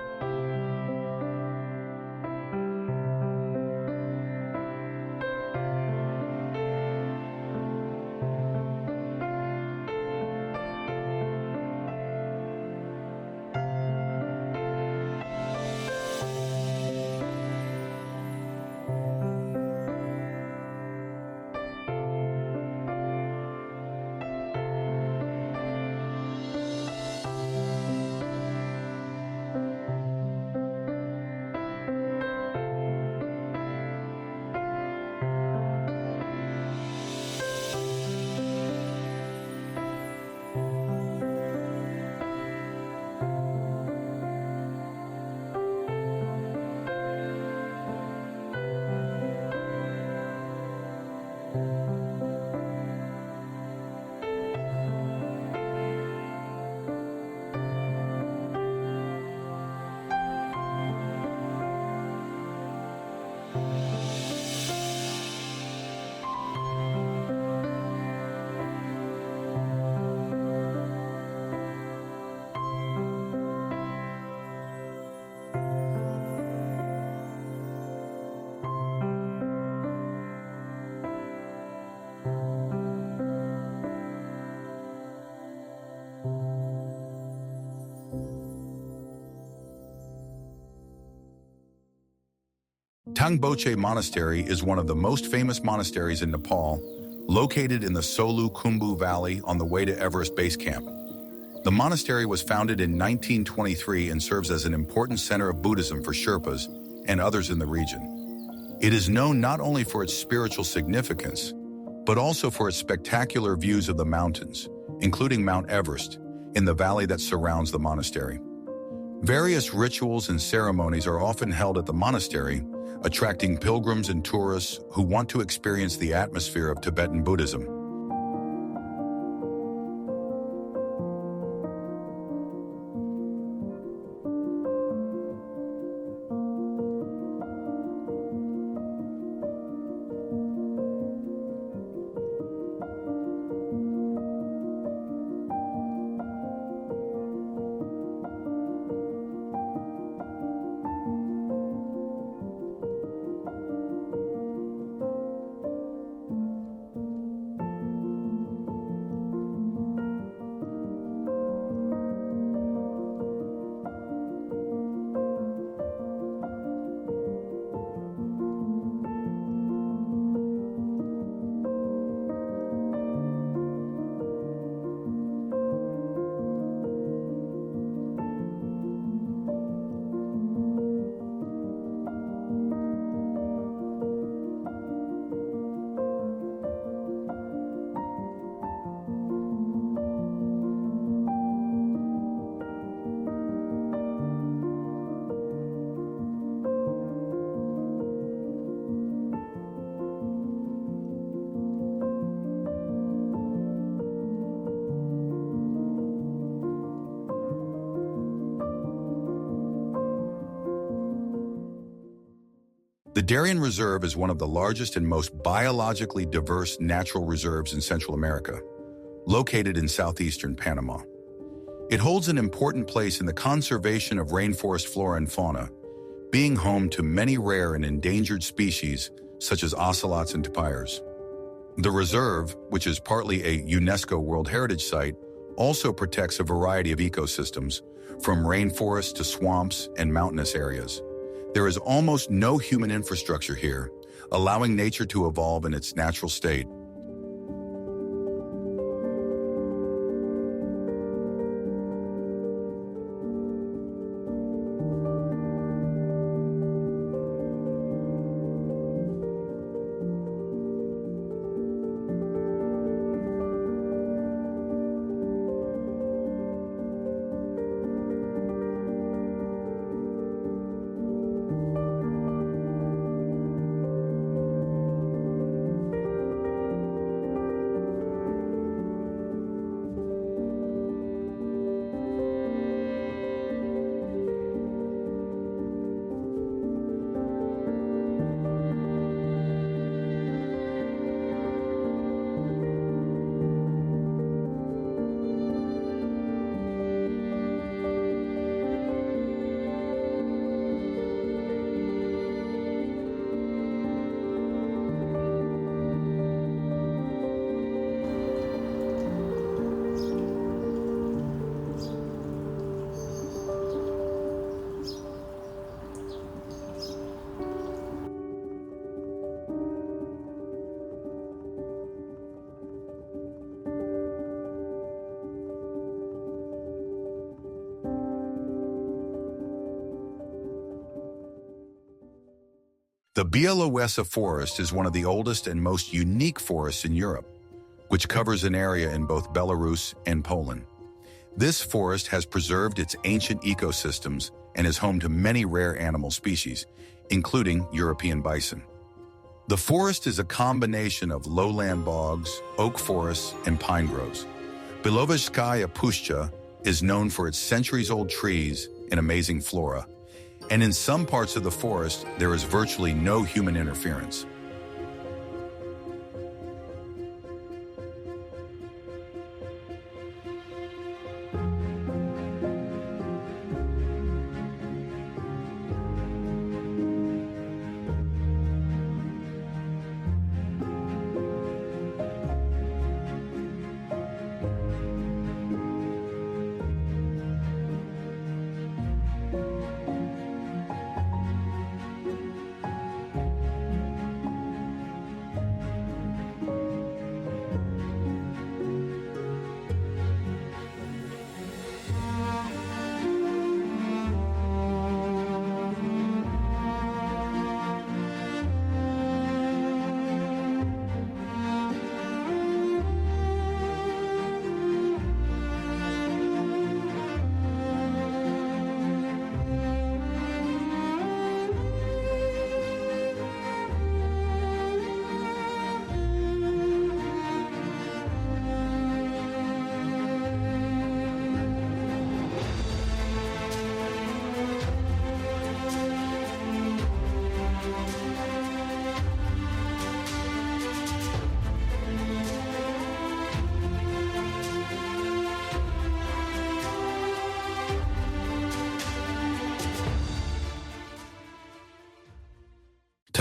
Tangboche Monastery is one of the most famous monasteries in Nepal, located in the Solu Khumbu Valley on the way to Everest Base Camp. The monastery was founded in 1923 and serves as an important center of Buddhism for Sherpas and others in the region. It is known not only for its spiritual significance, but also for its spectacular views of the mountains, including Mount Everest, in the valley that surrounds the monastery. Various rituals and ceremonies are often held at the monastery, attracting pilgrims and tourists who want to experience the atmosphere of Tibetan Buddhism. The Darien Reserve is one of the largest and most biologically diverse natural reserves in Central America, located in southeastern Panama. It holds an important place in the conservation of rainforest flora and fauna, being home to many rare and endangered species such as ocelots and tapirs. The reserve, which is partly a UNESCO World Heritage Site, also protects a variety of ecosystems, from rainforests to swamps and mountainous areas. There is almost no human infrastructure here, allowing nature to evolve in its natural state. The Białowieża Forest is one of the oldest and most unique forests in Europe, which covers an area in both Belarus and Poland. This forest has preserved its ancient ecosystems and is home to many rare animal species, including European bison. The forest is a combination of lowland bogs, oak forests, and pine groves. Białowieża Puszcza is known for its centuries-old trees and amazing flora, And in some parts of the forest, there is virtually no human interference.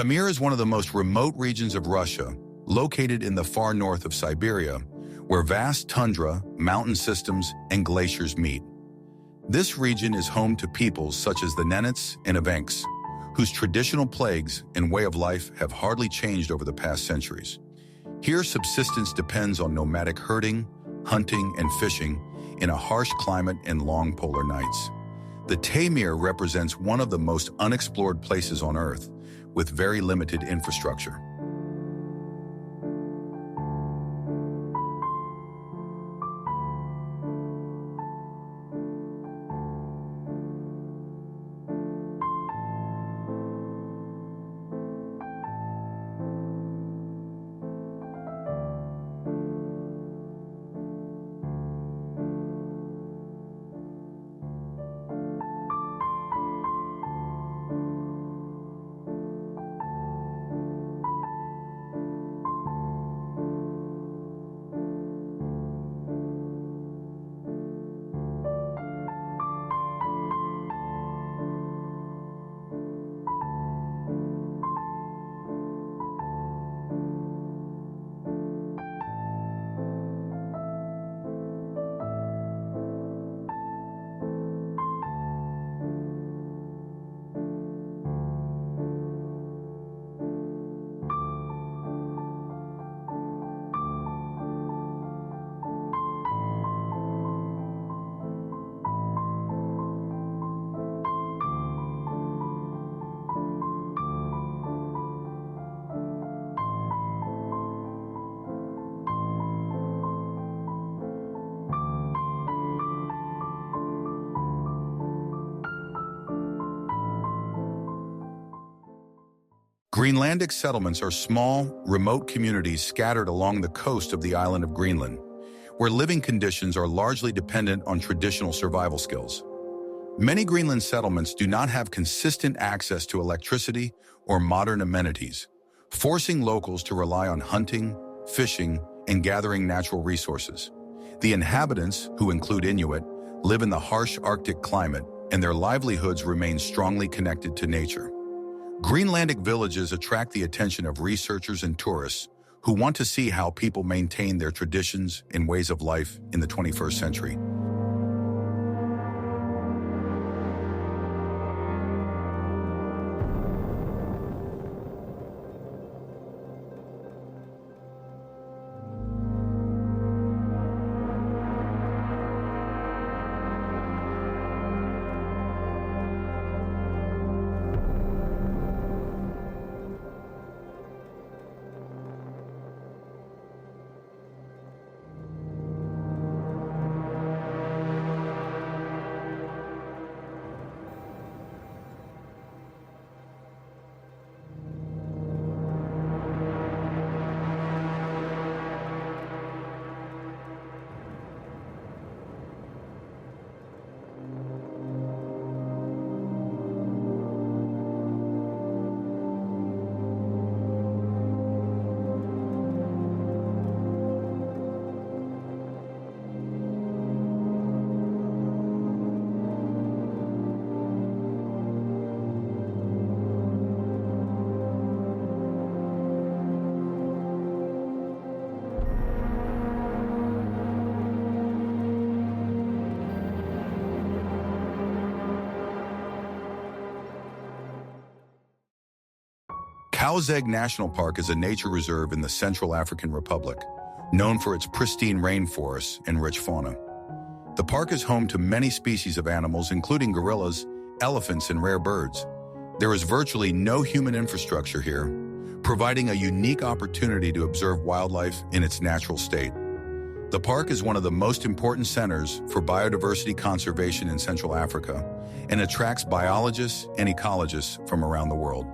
Pamir is one of the most remote regions of Russia, located in the far north of Siberia, where vast tundra, mountain systems, and glaciers meet. This region is home to peoples such as the Nenets and Evenks, whose traditional plagues and way of life have hardly changed over the past centuries. Here, subsistence depends on nomadic herding, hunting, and fishing in a harsh climate and long polar nights. The Taimyr represents one of the most unexplored places on Earth, with very limited infrastructure. Greenlandic settlements are small, remote communities scattered along the coast of the island of Greenland, where living conditions are largely dependent on traditional survival skills. Many Greenland settlements do not have consistent access to electricity or modern amenities, forcing locals to rely on hunting, fishing, and gathering natural resources. The inhabitants, who include Inuit, live in the harsh Arctic climate, and their livelihoods remain strongly connected to nature. Greenlandic villages attract the attention of researchers and tourists who want to see how people maintain their traditions and ways of life in the 21st century. Kauzeg National Park is a nature reserve in the Central African Republic, known for its pristine rainforests and rich fauna. The park is home to many species of animals, including gorillas, elephants, and rare birds. There is virtually no human infrastructure here, providing a unique opportunity to observe wildlife in its natural state. The park is one of the most important centers for biodiversity conservation in Central Africa and attracts biologists and ecologists from around the world.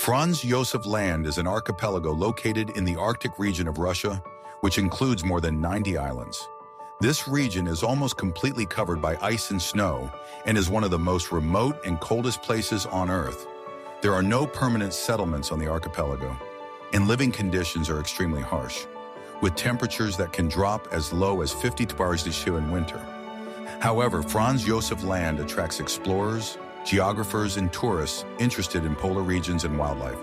Franz Josef Land is an archipelago located in the Arctic region of Russia, which includes more than 90 islands. This region is almost completely covered by ice and snow and is one of the most remote and coldest places on Earth. There are no permanent settlements on the archipelago, and living conditions are extremely harsh, with temperatures that can drop as low as 50 degrees Celsius in winter. However, Franz Josef Land attracts explorers, geographers, and tourists interested in polar regions and wildlife.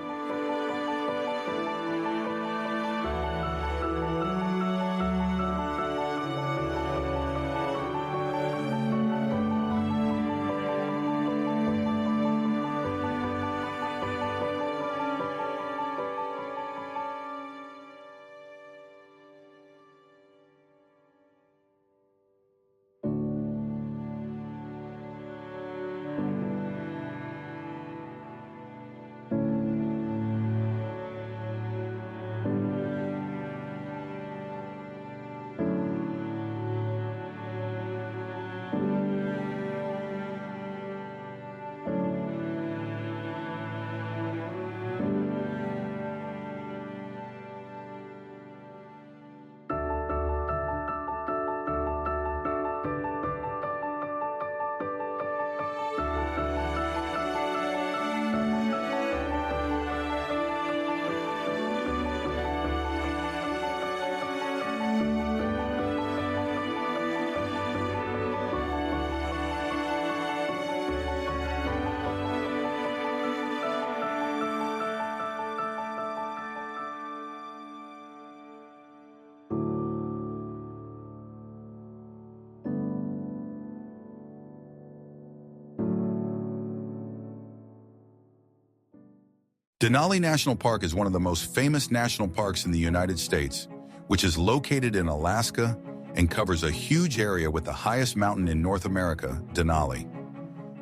Denali National Park is one of the most famous national parks in the United States, which is located in Alaska and covers a huge area with the highest mountain in North America, Denali.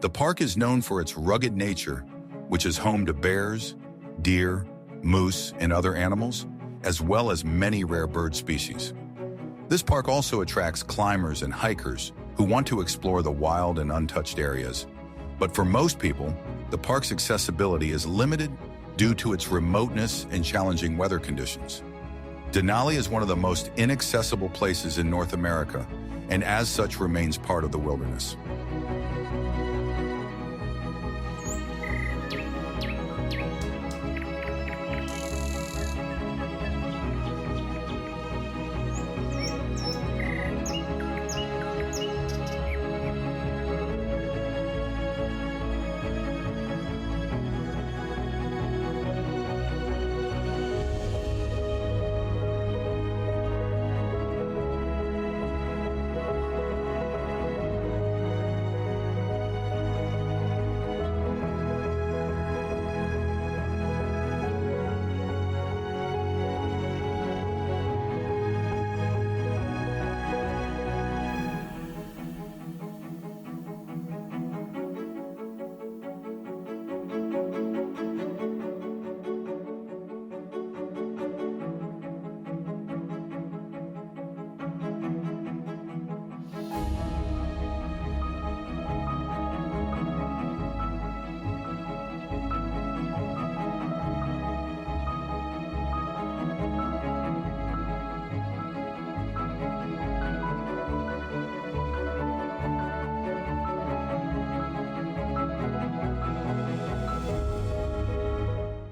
The park is known for its rugged nature, which is home to bears, deer, moose, and other animals, as well as many rare bird species. This park also attracts climbers and hikers who want to explore the wild and untouched areas. But for most people, the park's accessibility is limited due to its remoteness and challenging weather conditions. Denali is one of the most inaccessible places in North America, and as such remains part of the wilderness.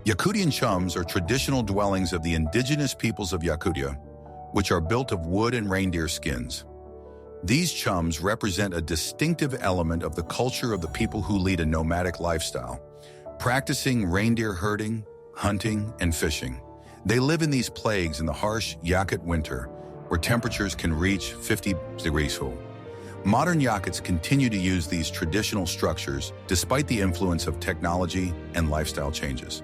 Yakutian chums are traditional dwellings of the indigenous peoples of Yakutia, which are built of wood and reindeer skins. These chums represent a distinctive element of the culture of the people who lead a nomadic lifestyle, practicing reindeer herding, hunting, and fishing. They live in these plagues in the harsh Yakut winter, where temperatures can reach 50 degrees Celsius. Modern Yakuts continue to use these traditional structures despite the influence of technology and lifestyle changes.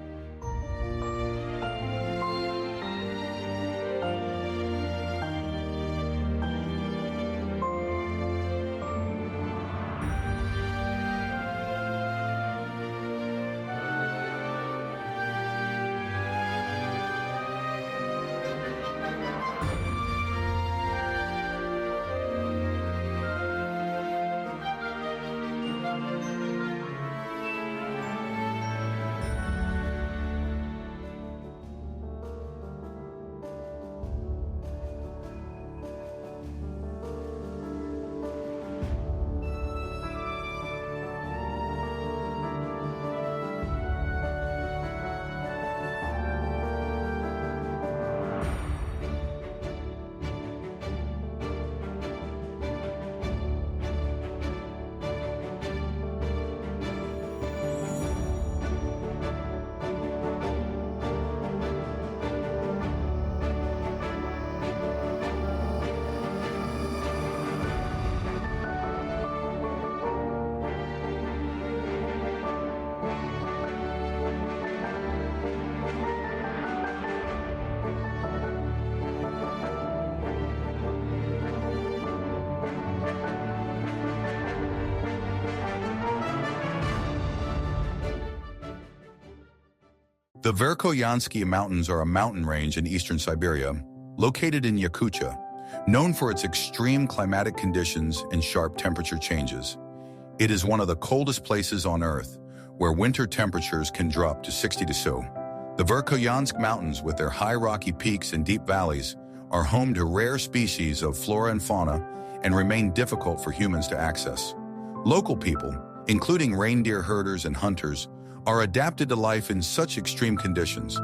The Verkhoyansky Mountains are a mountain range in eastern Siberia, located in Yakutia, known for its extreme climatic conditions and sharp temperature changes. It is one of the coldest places on Earth, where winter temperatures can drop to 60 degrees Celsius. The Verkhoyansk Mountains, with their high rocky peaks and deep valleys, are home to rare species of flora and fauna and remain difficult for humans to access. Local people, including reindeer herders and hunters, are adapted to life in such extreme conditions.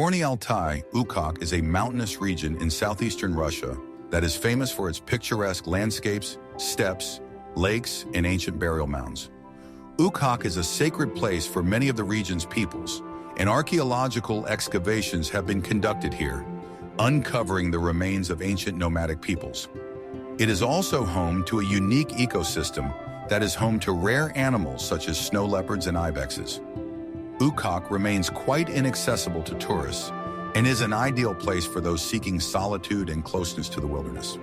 Gorny Altai, Ukok, is a mountainous region in southeastern Russia that is famous for its picturesque landscapes, steppes, lakes, and ancient burial mounds. Ukok is a sacred place for many of the region's peoples, and archaeological excavations have been conducted here, uncovering the remains of ancient nomadic peoples. It is also home to a unique ecosystem that is home to rare animals such as snow leopards and ibexes. Ukok remains quite inaccessible to tourists and is an ideal place for those seeking solitude and closeness to the wilderness.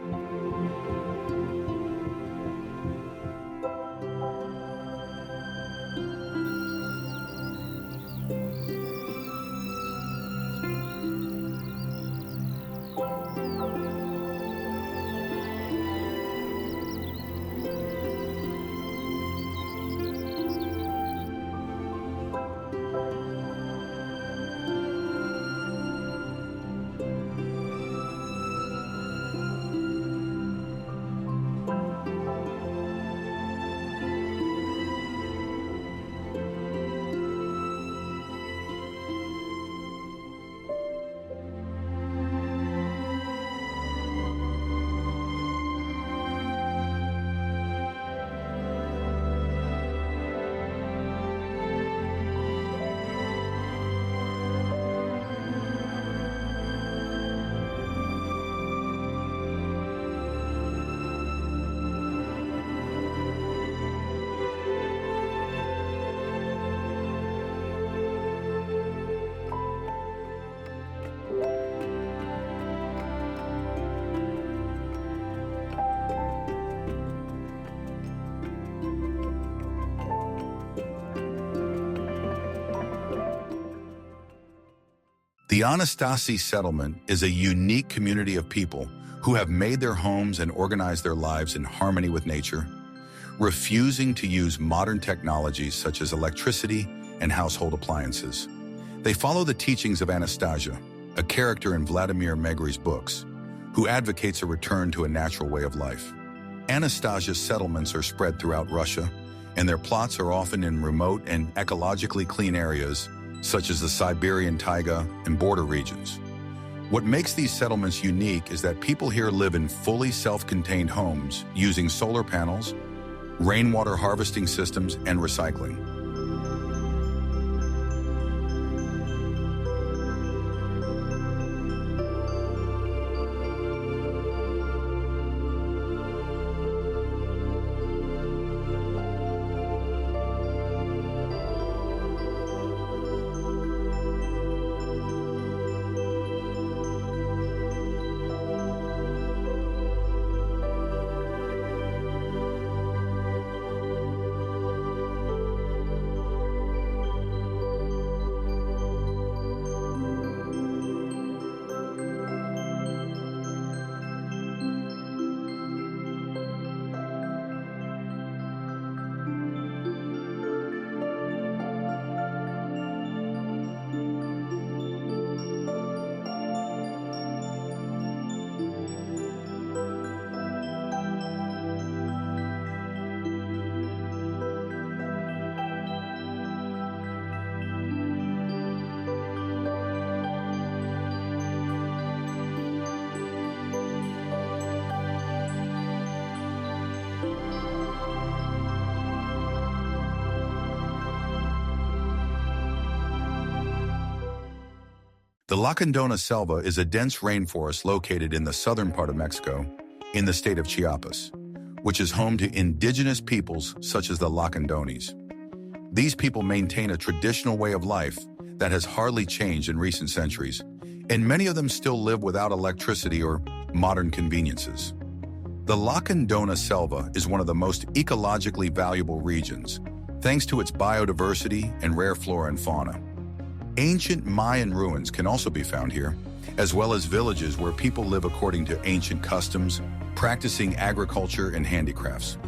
The Anastasi settlement is a unique community of people who have made their homes and organized their lives in harmony with nature, refusing to use modern technologies such as electricity and household appliances. They follow the teachings of Anastasia, a character in Vladimir Megri's books, who advocates a return to a natural way of life. Anastasia's settlements are spread throughout Russia, and their plots are often in remote and ecologically clean areas, such as the Siberian taiga and border regions. What makes these settlements unique is that people here live in fully self-contained homes using solar panels, rainwater harvesting systems, and recycling. The Lacandona Selva is a dense rainforest located in the southern part of Mexico, in the state of Chiapas, which is home to indigenous peoples such as the Lacandones. These people maintain a traditional way of life that has hardly changed in recent centuries, and many of them still live without electricity or modern conveniences. The Lacandona Selva is one of the most ecologically valuable regions, thanks to its biodiversity and rare flora and fauna. Ancient Mayan ruins can also be found here, as well as villages where people live according to ancient customs, practicing agriculture and handicrafts.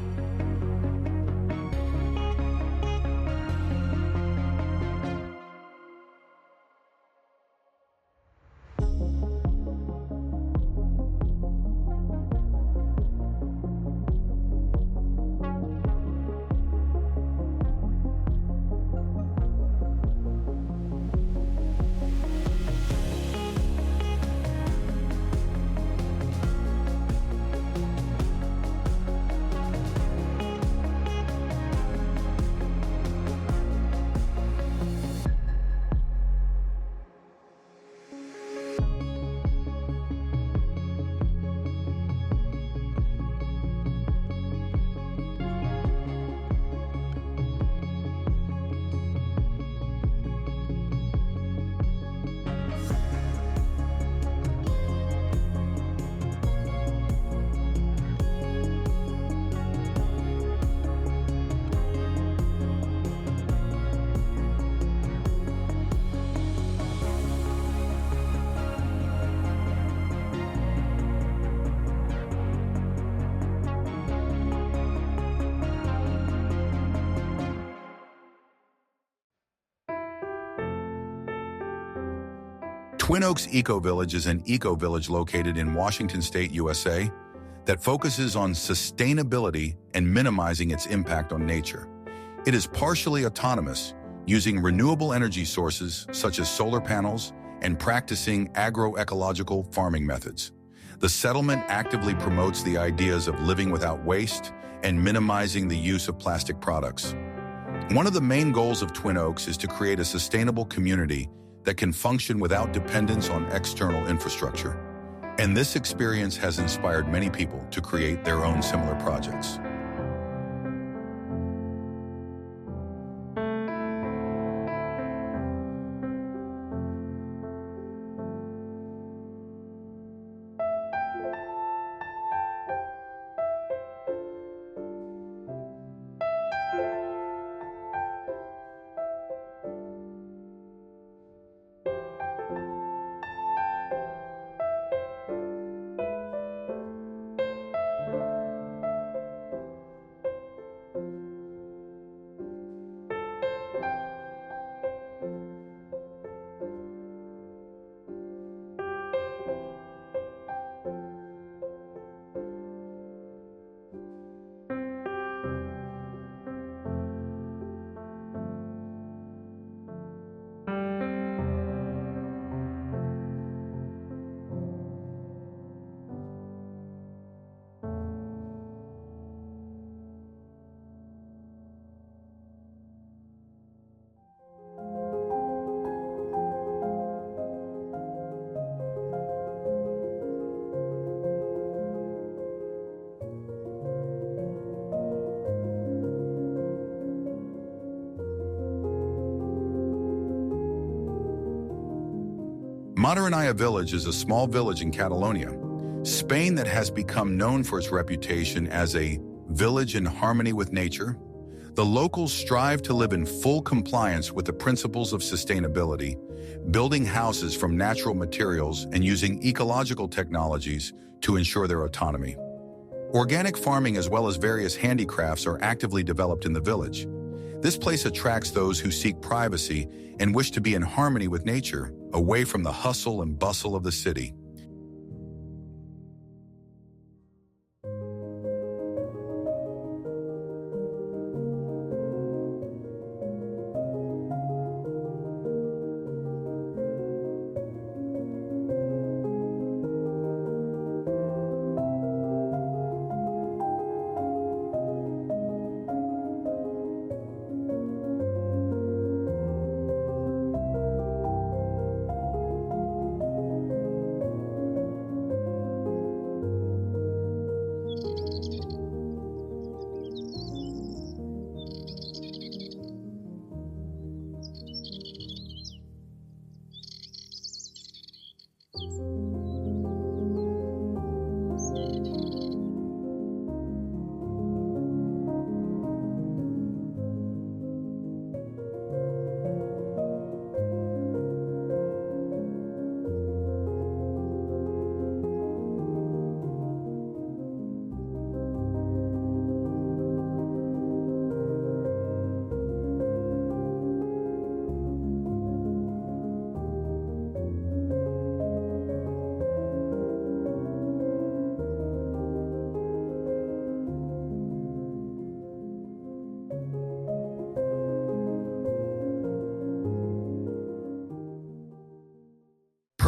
Twin Oaks Eco-Village is an eco-village located in Washington State, USA, that focuses on sustainability and minimizing its impact on nature. It is partially autonomous, using renewable energy sources such as solar panels and practicing agroecological farming methods. The settlement actively promotes the ideas of living without waste and minimizing the use of plastic products. One of the main goals of Twin Oaks is to create a sustainable community that can function without dependence on external infrastructure. And this experience has inspired many people to create their own similar projects. Monasteries village is a small village in Catalonia, Spain that has become known for its reputation as a village in harmony with nature. The locals strive to live in full compliance with the principles of sustainability, building houses from natural materials and using ecological technologies to ensure their autonomy. Organic farming as well as various handicrafts are actively developed in the village. This place attracts those who seek privacy and wish to be in harmony with nature, away from the hustle and bustle of the city.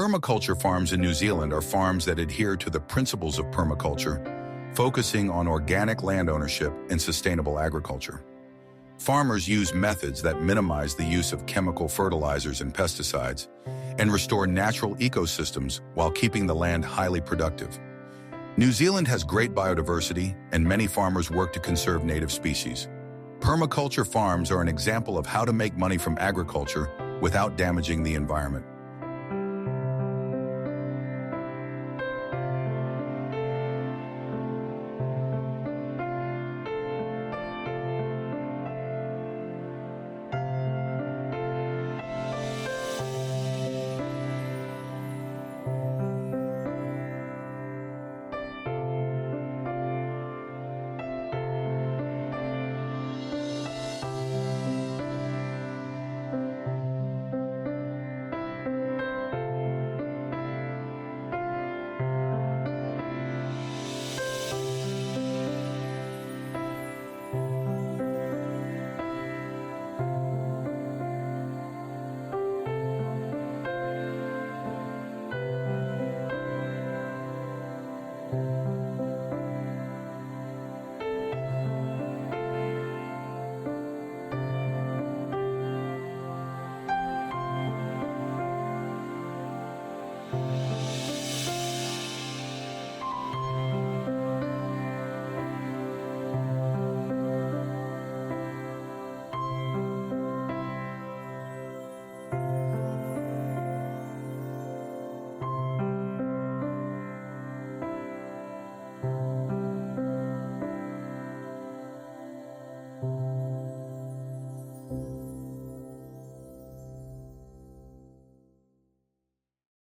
Permaculture farms in New Zealand are farms that adhere to the principles of permaculture, focusing on organic land ownership and sustainable agriculture. Farmers use methods that minimize the use of chemical fertilizers and pesticides and restore natural ecosystems while keeping the land highly productive. New Zealand has great biodiversity, and many farmers work to conserve native species. Permaculture farms are an example of how to make money from agriculture without damaging the environment.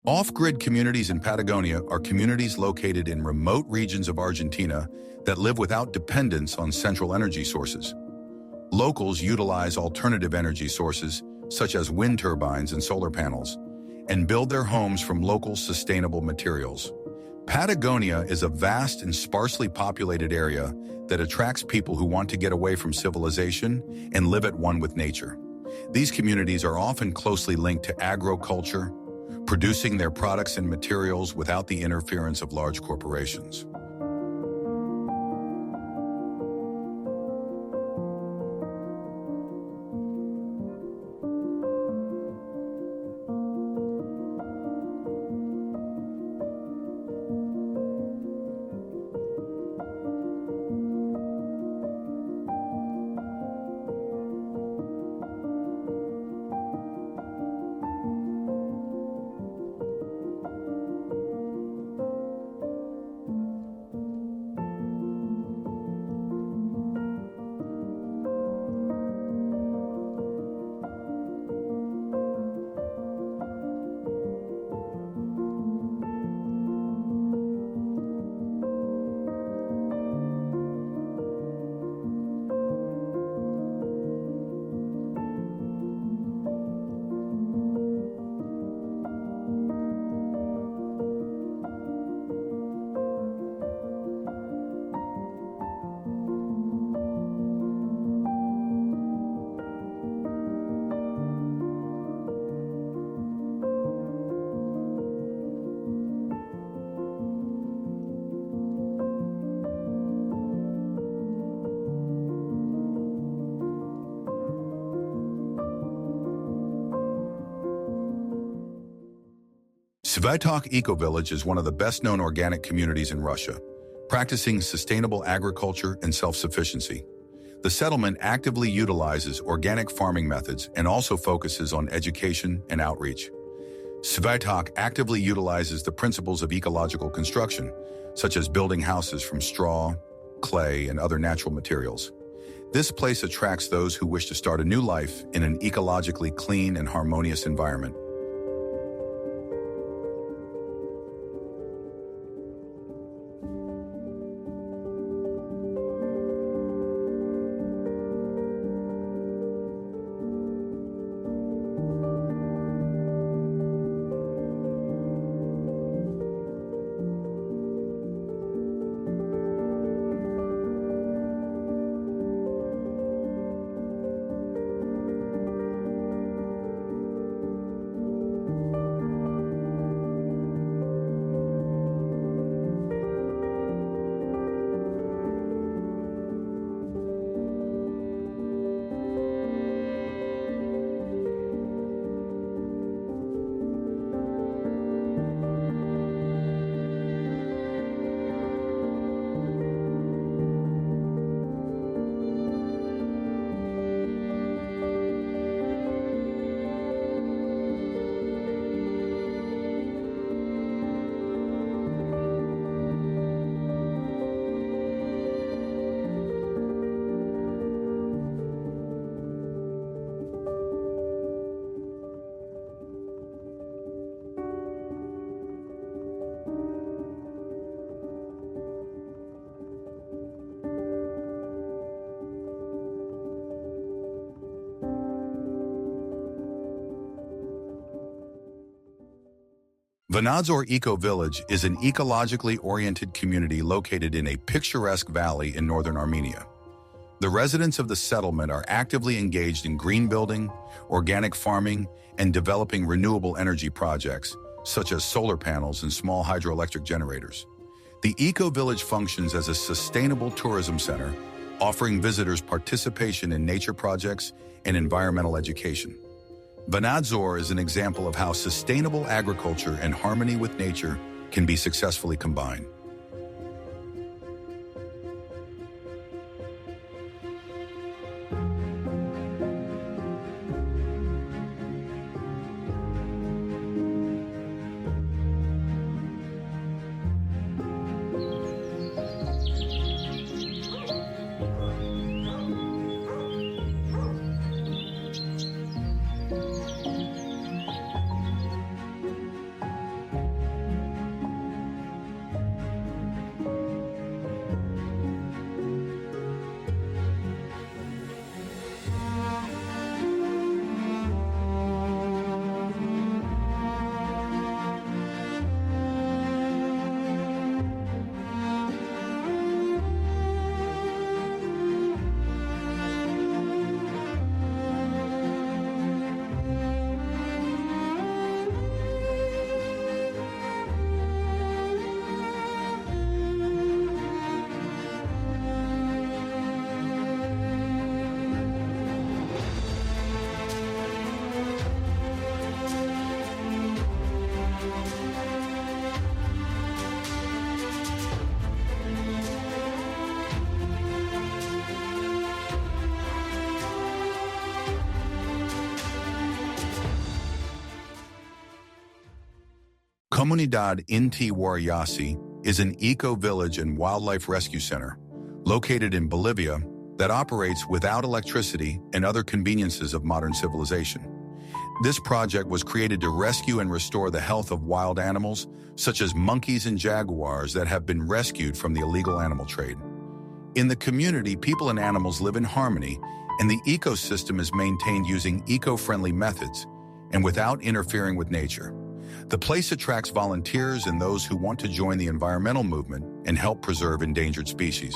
Off-grid communities in Patagonia are communities located in remote regions of Argentina that live without dependence on central energy sources. Locals utilize alternative energy sources, such as wind turbines and solar panels, and build their homes from local sustainable materials. Patagonia is a vast and sparsely populated area that attracts people who want to get away from civilization and live at one with nature. These communities are often closely linked to agriculture, producing their products and materials without the interference of large corporations. Svitok Eco-Village is one of the best-known organic communities in Russia, practicing sustainable agriculture and self-sufficiency. The settlement actively utilizes organic farming methods and also focuses on education and outreach. Svitok actively utilizes the principles of ecological construction, such as building houses from straw, clay, and other natural materials. This place attracts those who wish to start a new life in an ecologically clean and harmonious environment. Vanadzor Eco-Village is an ecologically oriented community located in a picturesque valley in northern Armenia. The residents of the settlement are actively engaged in green building, organic farming, and developing renewable energy projects, such as solar panels and small hydroelectric generators. The eco-village functions as a sustainable tourism center, offering visitors participation in nature projects and environmental education. Vanadzor is an example of how sustainable agriculture and harmony with nature can be successfully combined. Comunidad Inti Warayasi is an eco-village and wildlife rescue center located in Bolivia that operates without electricity and other conveniences of modern civilization. This project was created to rescue and restore the health of wild animals, such as monkeys and jaguars that have been rescued from the illegal animal trade. In the community, people and animals live in harmony, and the ecosystem is maintained using eco-friendly methods and without interfering with nature. The place attracts volunteers and those who want to join the environmental movement and help preserve endangered species.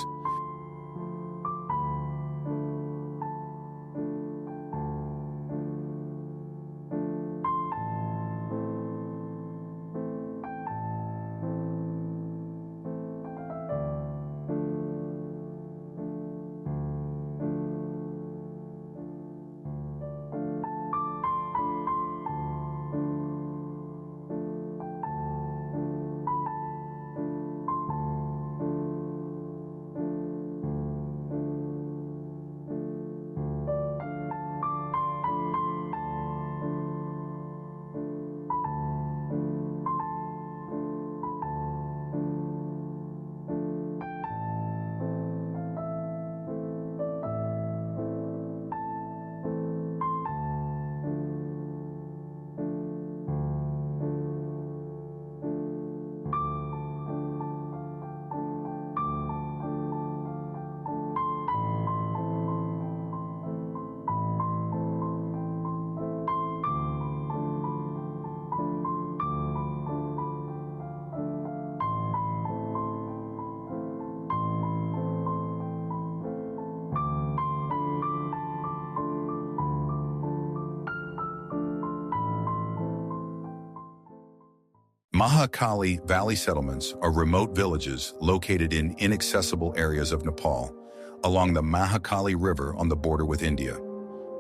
Mahakali Valley settlements are remote villages located in inaccessible areas of Nepal, along the Mahakali River on the border with India.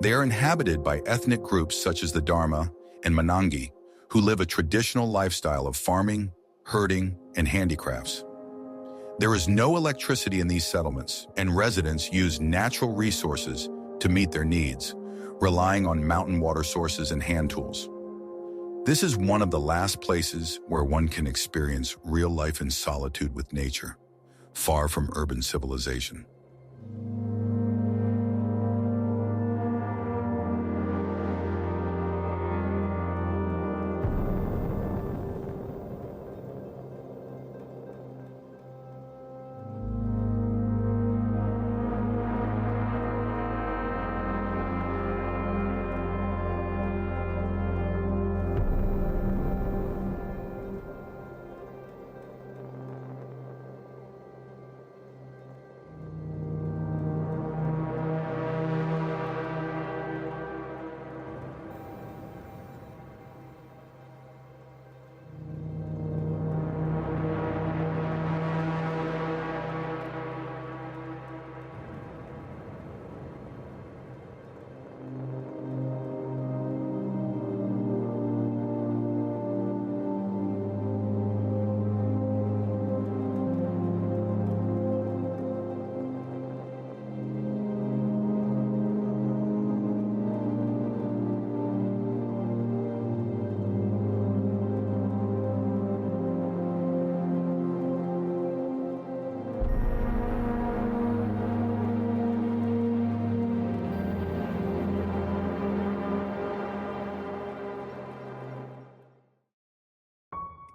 They are inhabited by ethnic groups such as the Dharma and Manangi, who live a traditional lifestyle of farming, herding, and handicrafts. There is no electricity in these settlements, and residents use natural resources to meet their needs, relying on mountain water sources and hand tools. This is one of the last places where one can experience real life in solitude with nature, far from urban civilization.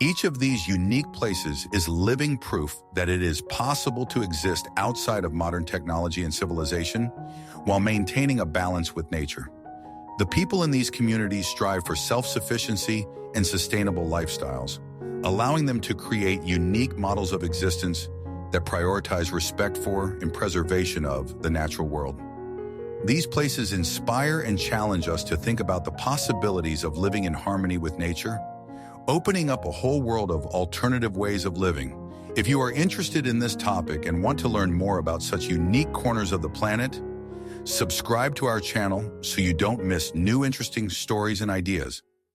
Each of these unique places is living proof that it is possible to exist outside of modern technology and civilization while maintaining a balance with nature. The people in these communities strive for self-sufficiency and sustainable lifestyles, allowing them to create unique models of existence that prioritize respect for and preservation of the natural world. These places inspire and challenge us to think about the possibilities of living in harmony with nature, opening up a whole world of alternative ways of living. If you are interested in this topic and want to learn more about such unique corners of the planet, subscribe to our channel so you don't miss new interesting stories and ideas.